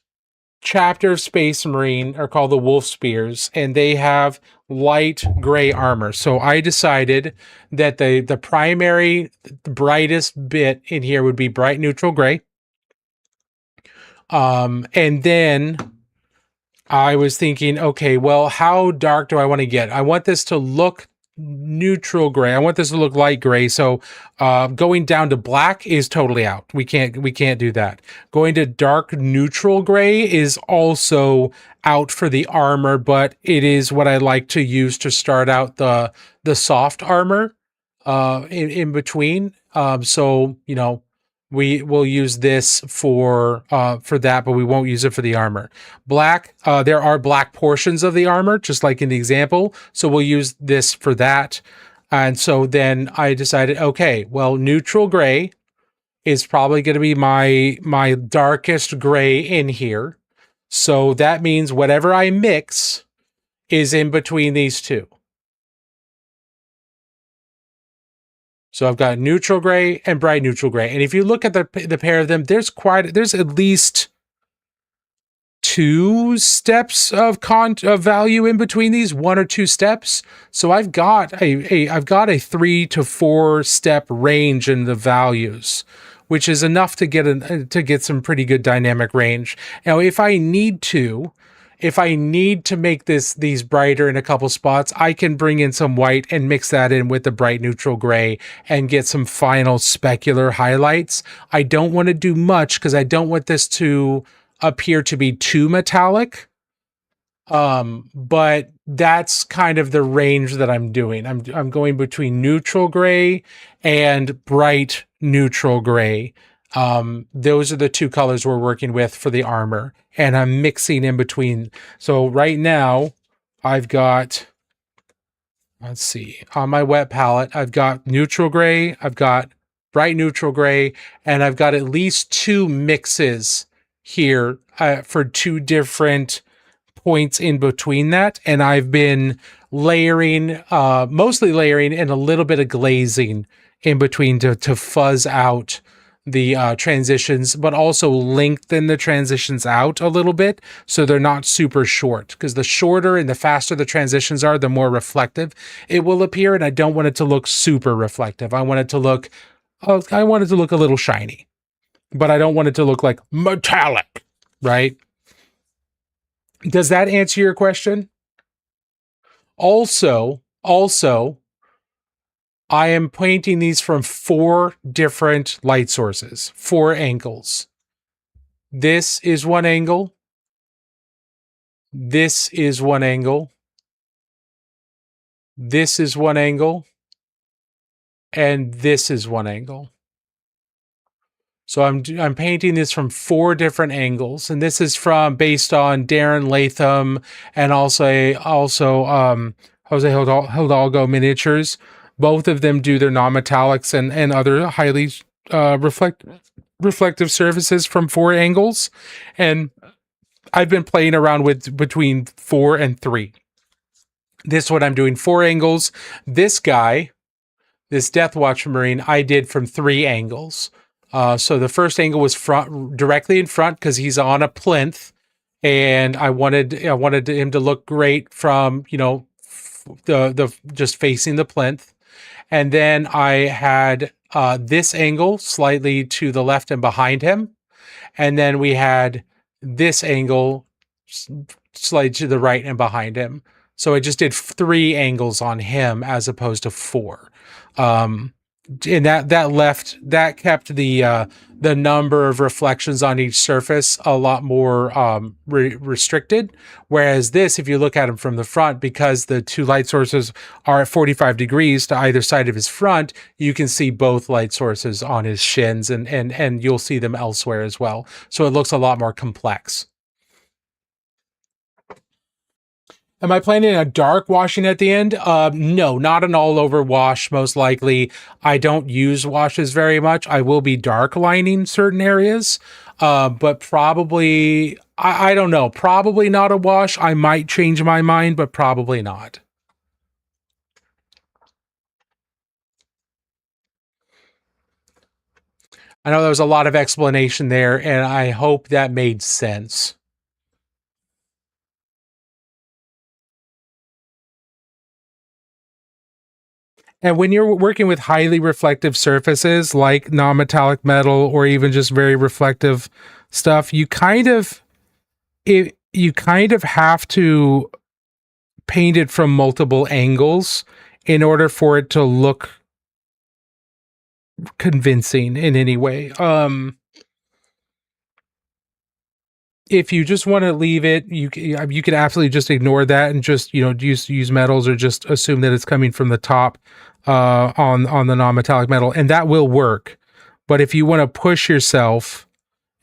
chapter of Space Marine are called the Wolf Spears, and they have light gray armor. So I decided that the primary, brightest bit in here would be bright neutral gray. And then I was thinking, okay, well, how dark do I want to get? I want this to look neutral gray. I want this to look light gray. So going down to black is totally out. We can't do that. Going to dark neutral gray is also out for the armor, but it is what I like to use to start out the soft armor in between. So we will use this for that, but we won't use it for the armor. Black, there are black portions of the armor, just like in the example. So we'll use this for that. And so then I decided, okay, well, neutral gray is probably going to be my darkest gray in here. So that means whatever I mix is in between these two. So I've got neutral gray and bright neutral gray. And if you look at the pair of them, there's at least 2 steps of value in between these, 1 or 2 steps. So I've got a 3 to 4 step range in the values, which is enough to get some pretty good dynamic range. Now, if I need to make these brighter in a couple spots, I can bring in some white and mix that in with the bright neutral gray and get some final specular highlights. I don't want to do much because I don't want this to appear to be too metallic. But that's kind of the range that I'm doing. I'm going between neutral gray and bright neutral gray. Those are the 2 colors we're working with for the armor, and I'm mixing in between. So right now I've got, let's see, on my wet palette, I've got neutral gray, I've got bright neutral gray, and I've got at least 2 mixes here for 2 different points in between that. And I've been layering, mostly layering, and a little bit of glazing in between to fuzz out transitions, but also lengthen the transitions out a little bit so they're not super short, because the shorter and the faster the transitions are, the more reflective it will appear. And I don't want it to look super reflective. I want it to look a little shiny, but I don't want it to look like metallic, right? Does that answer your question? Also, I am painting these from 4 different light sources, 4 angles. This is one angle. This is one angle. This is one angle. And this is one angle. So I'm painting this from 4 different angles, and this is based on Darren Latham and also Jose Hidalgo Miniatures. Both of them do their non-metallics and other highly reflective surfaces from 4 angles, and I've been playing around with between 4 and 3. This one I'm doing 4 angles. This guy, this Deathwatch Marine, I did from 3 angles. So the first angle was directly in front because he's on a plinth, and I wanted him to look great from, the just facing the plinth. And then I had this angle slightly to the left and behind him, and then we had this angle slightly to the right and behind him. So I just did 3 angles on him as opposed to 4. And that kept the number of reflections on each surface a lot more restricted. Whereas this, if you look at him from the front, because the 2 light sources are at 45 degrees to either side of his front, you can see both light sources on his shins, and you'll see them elsewhere as well. So it looks a lot more complex. Am I planning a dark washing at the end? No, not an all over wash, most likely. I don't use washes very much. I will be dark lining certain areas, but probably, I don't know, probably not a wash. I might change my mind, but probably not. I know there was a lot of explanation there, and I hope that made sense. And when you're working with highly reflective surfaces like non-metallic metal or even just very reflective stuff, you kind of have to paint it from multiple angles in order for it to look convincing in any way. If you just want to leave it, you can absolutely just ignore that and just use metals, or just assume that it's coming from the top on the non-metallic metal, and that will work. But if you want to push yourself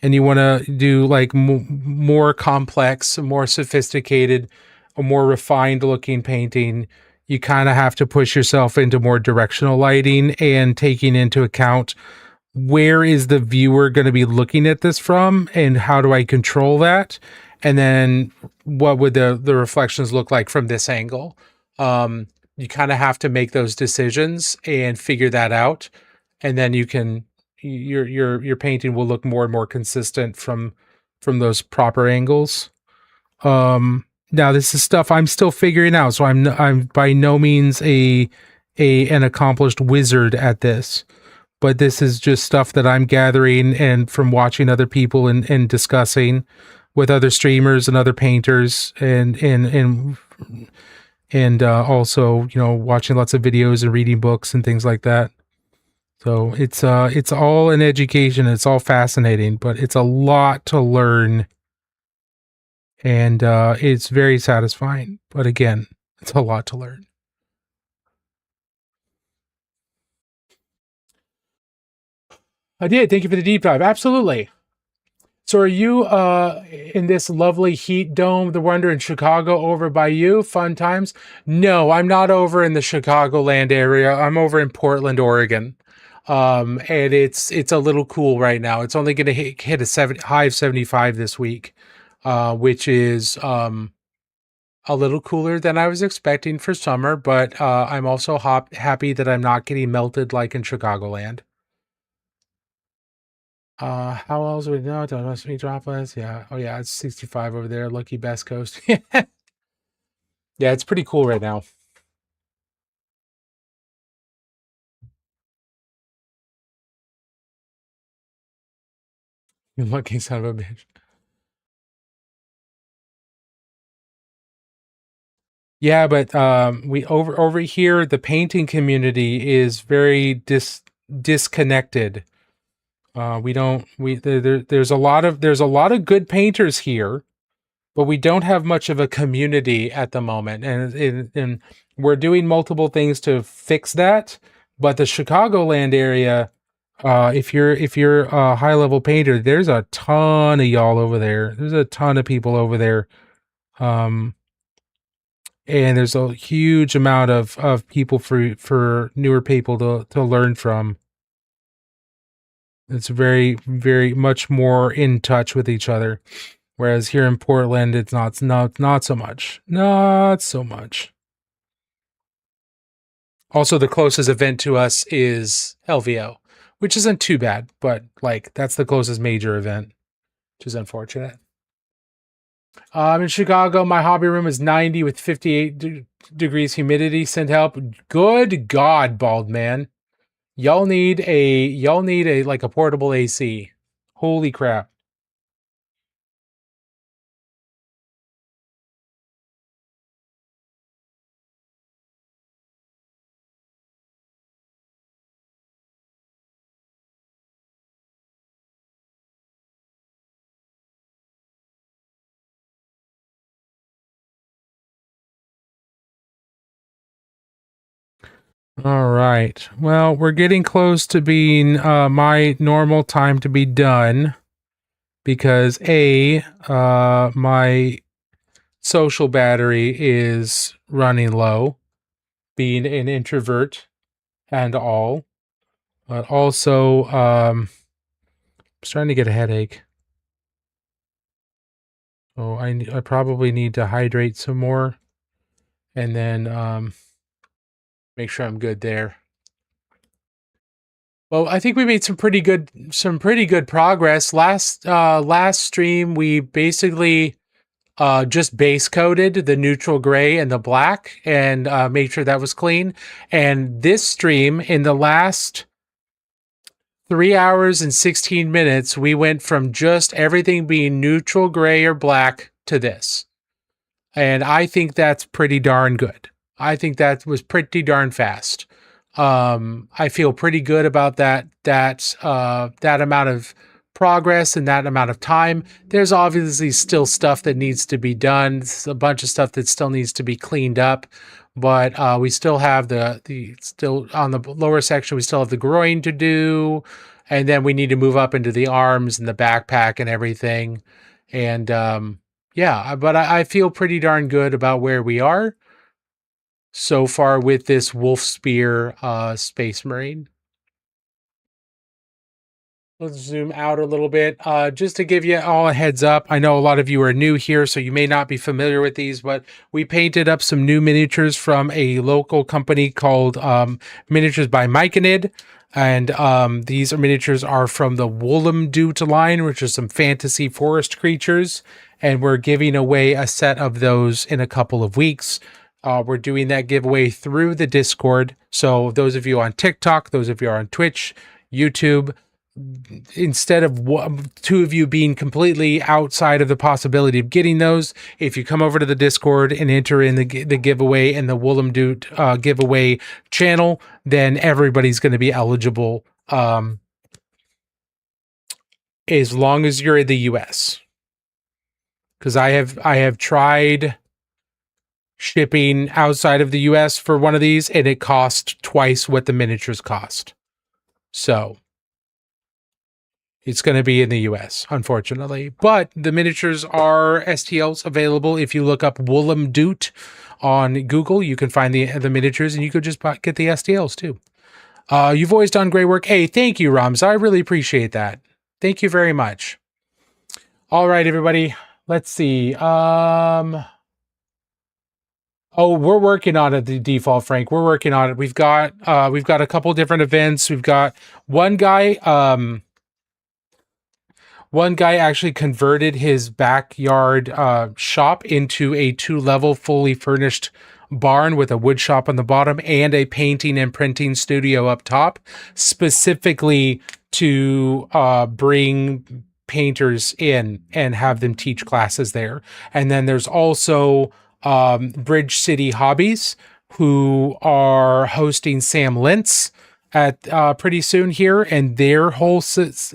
and you want to do like more complex, more sophisticated, a more refined looking painting, you kind of have to push yourself into more directional lighting and taking into account where is the viewer going to be looking at this from, and how do I control that? And then what would the reflections look like from this angle? You kind of have to make those decisions and figure that out. And then your painting will look more and more consistent from those proper angles. Now this is stuff I'm still figuring out. So I'm by no means an accomplished wizard at this. But this is just stuff that I'm gathering and from watching other people and discussing with other streamers and other painters, and also watching lots of videos and reading books and things like that. So it's all an education. It's all fascinating, but it's a lot to learn, and it's very satisfying. But again, it's a lot to learn. I did. Thank you for the deep dive. Absolutely. So are you in this lovely heat dome, the Wonder in Chicago, over by you? Fun times? No, I'm not over in the Chicagoland area. I'm over in Portland, Oregon. And it's a little cool right now. It's only going to hit a high of 75 this week, which is a little cooler than I was expecting for summer. But I'm also happy that I'm not getting melted like in Chicagoland. How else would we know? Don't must be droplets. Yeah. Oh yeah, it's 65 over there. Lucky Best Coast. Yeah, it's pretty cool right now. You lucky son of a bitch. Yeah, but we over here the painting community is very disconnected. There's a lot of good painters here, but we don't have much of a community at the moment, and we're doing multiple things to fix that. But the Chicagoland area, if you're a high level painter, there's a ton of y'all over there. There's a ton of people over there. And there's a huge amount of people for newer people to learn from. It's very, very much more in touch with each other. Whereas here in Portland, it's not so much. Not so much. Also, the closest event to us is LVO, which isn't too bad, but like that's the closest major event, which is unfortunate. In Chicago, my hobby room is 90 with 58 degrees humidity. Send help. Good God, bald man. Y'all need a like a portable AC. Holy crap. All right. Well, we're getting close to being my normal time to be done because my social battery is running low, being an introvert and all, but also I'm starting to get a headache. So I probably need to hydrate some more and then make sure I'm good there. Well, I think we made some pretty good progress. Last stream we basically just base coated the neutral gray and the black and made sure that was clean. And this stream in the last 3 hours and 16 minutes, we went from just everything being neutral gray or black to this. And I think that's pretty darn good. I think that was pretty darn fast. I feel pretty good about that amount of progress and that amount of time. There's obviously still stuff that needs to be done. There's a bunch of stuff that still needs to be cleaned up, but we still have the still on the lower section, we still have the groin to do, and then we need to move up into the arms and the backpack and everything. And yeah, but I feel pretty darn good about where we are so far with this Wolf Spear Space Marine. Let's zoom out a little bit. Just to give you all a heads up, I know a lot of you are new here, so you may not be familiar with these, but we painted up some new miniatures from a local company called Miniatures by Myconid. And these miniatures are from the Woolumdoot line, which are some fantasy forest creatures. And we're giving away a set of those in a couple of weeks. We're doing that giveaway through the Discord. So those of you on TikTok, those of you on Twitch, YouTube, instead of two of you being completely outside of the possibility of getting those, if you come over to the Discord and enter in the giveaway in the Woolumdoot giveaway channel, then everybody's going to be eligible as long as you're in the US. Because I have tried shipping outside of the US for one of these, and it cost twice what the miniatures cost. So it's going to be in the US, unfortunately. But the miniatures are STLs available. If you look up Woolumdoot on Google, you can find the miniatures, and you could just get the STLs too. You've always done great work. Hey, thank you, Rams. I really appreciate that. Thank you very much. All right, everybody. Let's see. Oh, we're working on it, the default, Frank. We're working on it. We've got a couple different events. We've got one guy, One guy actually converted his backyard shop into a 2-level fully furnished barn with a wood shop on the bottom and a painting and printing studio up top, specifically to bring painters in and have them teach classes there. And then there's also Bridge City Hobbies, who are hosting Sam Lentz at pretty soon here, and their whole space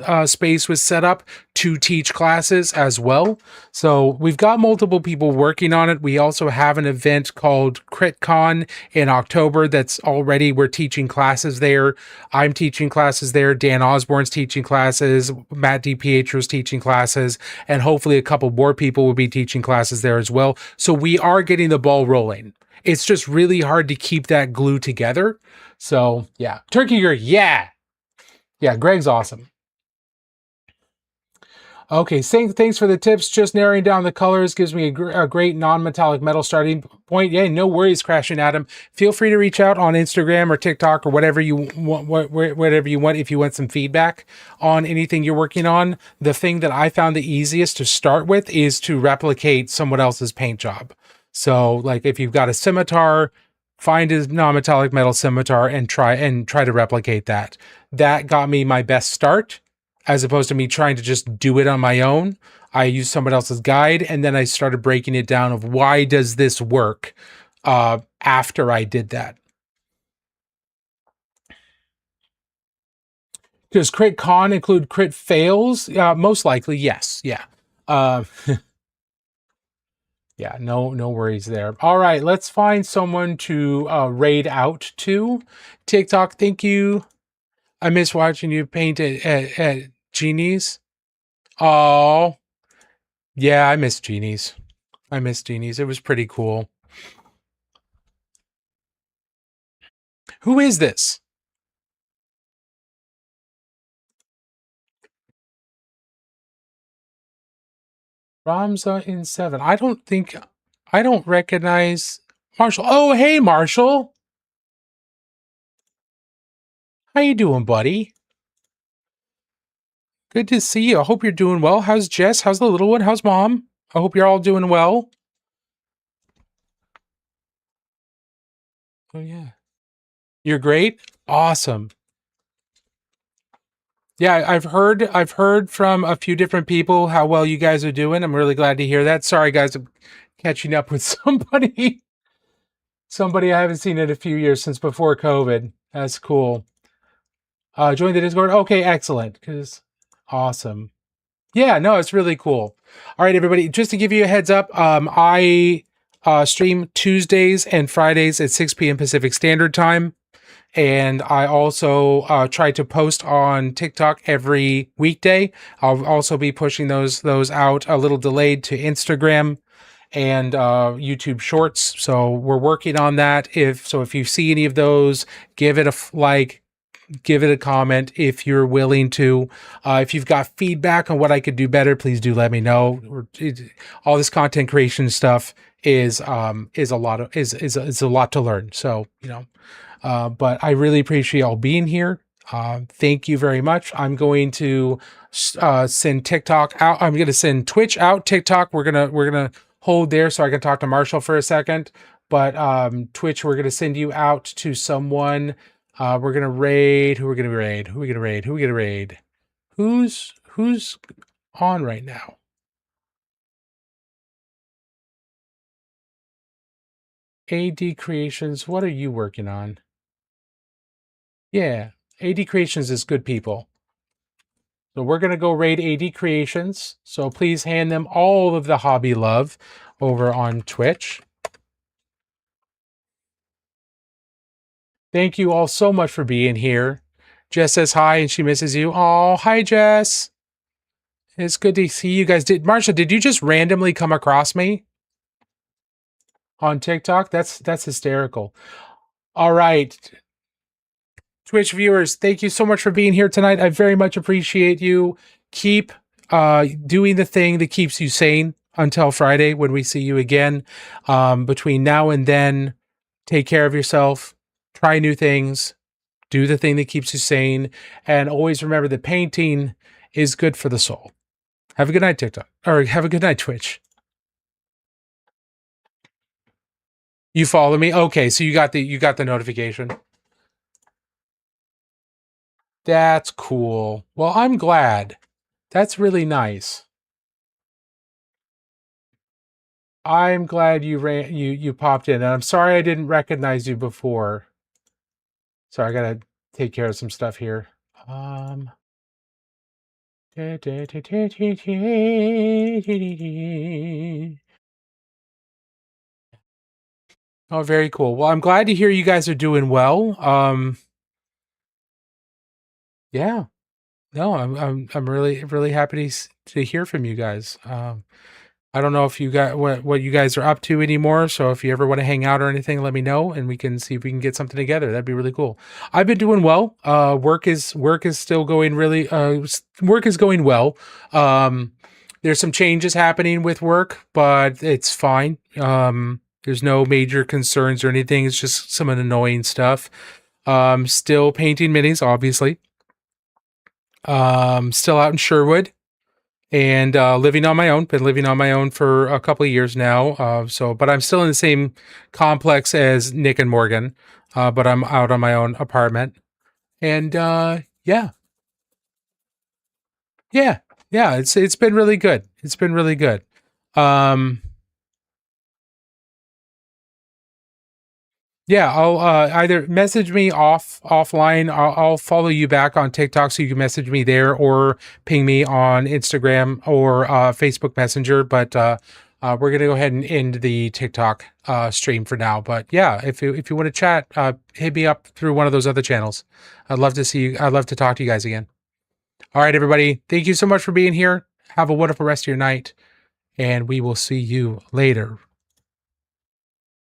was set up to teach classes as well. So we've got multiple people working on it. We also have an event called CritCon in October that's already, we're teaching classes there. I'm teaching classes there. Dan Osborne's teaching classes. Matt DiPietro's teaching classes, and hopefully a couple more people will be teaching classes there as well. So we are getting the ball rolling. It's just really hard to keep that glue together. So yeah, Turkey Girl, yeah. Greg's awesome. Okay, thanks for the tips. Just narrowing down the colors gives me a great non-metallic metal starting point. Yeah, no worries, Crashing Adam. Feel free to reach out on Instagram or TikTok or whatever you want, whatever you want, if you want some feedback on anything you're working on. The thing that I found the easiest to start with is to replicate someone else's paint job. So, like, if you've got a scimitar, find a non-metallic metal scimitar and try to replicate that. That got me my best start, as opposed to me trying to just do it on my own. I used someone else's guide, and then I started breaking it down of why does this work after I did that. Does Crit Con include crit fails? Most likely, yes. Yeah. Yeah, no worries there. All right, let's find someone to raid out to. TikTok, thank you. I miss watching you paint at Genie's. Oh, yeah, I miss Genie's. It was pretty cool. Who is this? Ramza in 7. I don't recognize Marshall. Oh, hey, Marshall. How you doing, buddy? Good to see you. I hope you're doing well. How's Jess? How's the little one? How's mom? I hope you're all doing well. Oh, yeah. You're great? Awesome. Yeah, I've heard from a few different people how well you guys are doing. I'm really glad to hear that. Sorry, guys, I'm catching up with somebody I haven't seen in a few years since before COVID. That's cool. Join the Discord. Okay, excellent. Awesome. Yeah, no, it's really cool. All right, everybody, just to give you a heads up, I stream Tuesdays and Fridays at 6 p.m. Pacific Standard Time. And I also try to post on TikTok every weekday. I'll also be pushing those out a little delayed to Instagram and YouTube Shorts. So we're working on that. If you see any of those, give it a like, give it a comment if you're willing to. If you've got feedback on what I could do better, please do let me know. All this content creation stuff is a lot to learn. So, but I really appreciate y'all being here. Thank you very much. I'm going to send TikTok out. I'm going to send Twitch out. TikTok, we're gonna hold there so I can talk to Marshall for a second. But Twitch, we're gonna send you out to someone. We're gonna raid. Who are we gonna raid? Who's on right now? AD Creations. What are you working on? Yeah, AD Creations is good people. So we're going to go raid AD Creations. So please hand them all of the hobby love over on Twitch. Thank you all so much for being here. Jess says hi and she misses you. Oh, hi, Jess. It's good to see you guys. Marsha, did you just randomly come across me on TikTok? That's hysterical. All right. Twitch viewers, thank you so much for being here tonight. I very much appreciate you. Keep doing the thing that keeps you sane until Friday when we see you again. Between now and then, take care of yourself. Try new things. Do the thing that keeps you sane. And always remember that painting is good for the soul. Have a good night, TikTok. Or have a good night, Twitch. You follow me? Okay, so you got the notification. That's cool. Well, I'm glad. That's really nice. I'm glad you popped in. And I'm sorry I didn't recognize you before. Sorry, I gotta take care of some stuff here. Oh, very cool. Well, I'm glad to hear you guys are doing well. Yeah. No, I'm really happy to hear from you guys. I don't know if you got what you guys are up to anymore. So if you ever want to hang out or anything, let me know and we can see if we can get something together. That'd be really cool. I've been doing well. Work is still going really. Work is going well. There's some changes happening with work, but it's fine. There's no major concerns or anything. It's just some annoying stuff. Still painting minis, obviously. Still out in Sherwood and living on my own. Been living on my own for a couple of years now. But I'm still in the same complex as Nick and Morgan. But I'm out on my own apartment. And yeah. It's been really good. It's been really good. Yeah, I'll either message me offline. I'll follow you back on TikTok so you can message me there, or ping me on Instagram or Facebook Messenger. But we're gonna go ahead and end the TikTok stream for now. But yeah, if you want to chat, hit me up through one of those other channels. I'd love to see you. I'd love to talk to you guys again. All right, everybody. Thank you so much for being here. Have a wonderful rest of your night, and we will see you later.